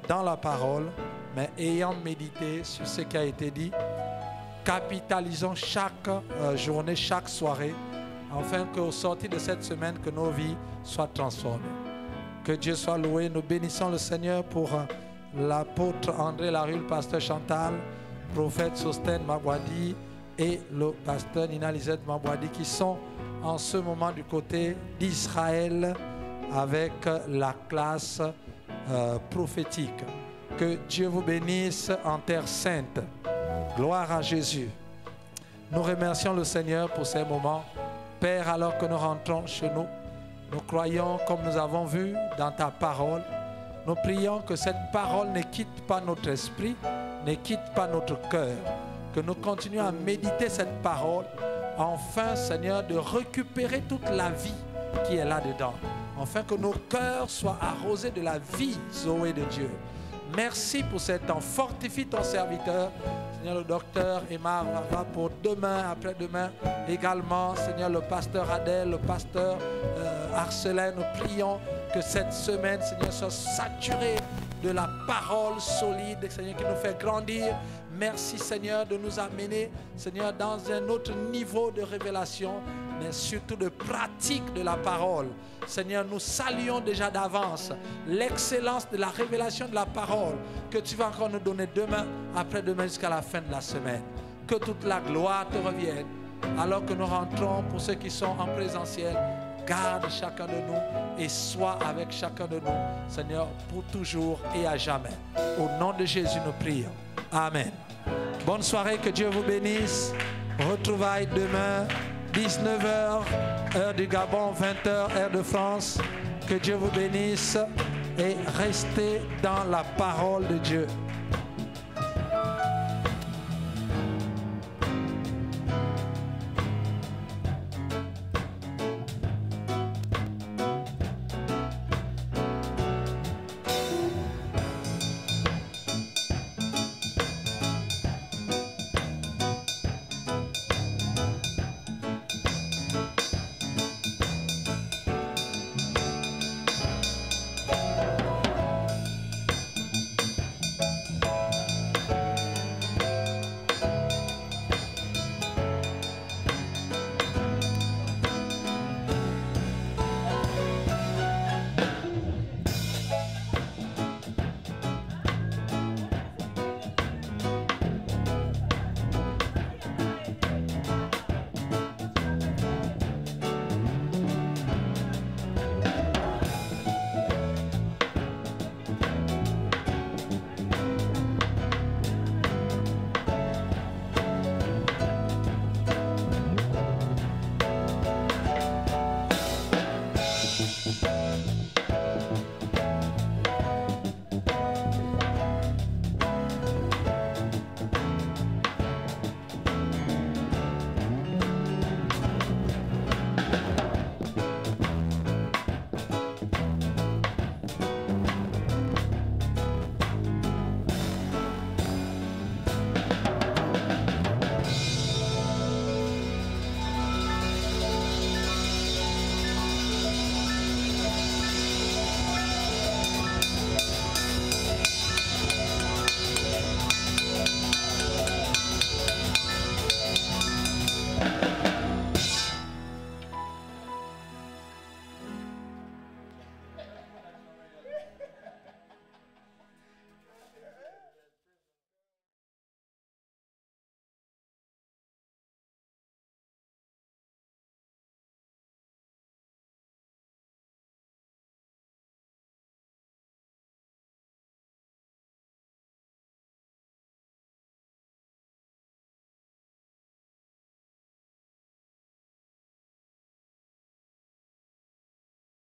dans la parole, mais ayant médité sur ce qui a été dit. Capitalisons chaque journée, chaque soirée, afin qu'au sortir de cette semaine, que nos vies soient transformées. Que Dieu soit loué. Nous bénissons le Seigneur pour l'apôtre André Larue, le pasteur Chantal, prophète Sosten Mabwadi et le pasteur Nina Lisette Mabwadi, qui sont en ce moment du côté d'Israël avec la classe prophétique. Que Dieu vous bénisse en terre sainte. Gloire à Jésus. Nous remercions le Seigneur pour ces moments. Père, alors que nous rentrons chez nous, nous croyons, comme nous avons vu dans ta parole, nous prions que cette parole ne quitte pas notre esprit, ne quitte pas notre cœur, que nous continuions à méditer cette parole enfin, Seigneur, de récupérer toute la vie qui est là-dedans, afin que nos cœurs soient arrosés de la vie, Zoé de Dieu. Merci pour cet temps. Fortifie ton serviteur, Seigneur, le docteur Emma va pour demain, après-demain. Également, Seigneur, le pasteur Adèle, le pasteur Arcelin. Nous prions que cette semaine, Seigneur, soit saturée de la parole solide, Seigneur, qui nous fait grandir. Merci, Seigneur, de nous amener, Seigneur, dans un autre niveau de révélation, mais surtout de pratique de la parole. Seigneur, nous saluons déjà d'avance l'excellence de la révélation de la parole que tu vas encore nous donner demain, après-demain, jusqu'à la fin de la semaine. Que toute la gloire te revienne. Alors que nous rentrons, pour ceux qui sont en présentiel, garde chacun de nous et sois avec chacun de nous, Seigneur, pour toujours et à jamais. Au nom de Jésus, nous prions. Amen. Bonne soirée, que Dieu vous bénisse. Retrouvailles demain, 19h, heure du Gabon, 20h, heure de France. Que Dieu vous bénisse et restez dans la parole de Dieu.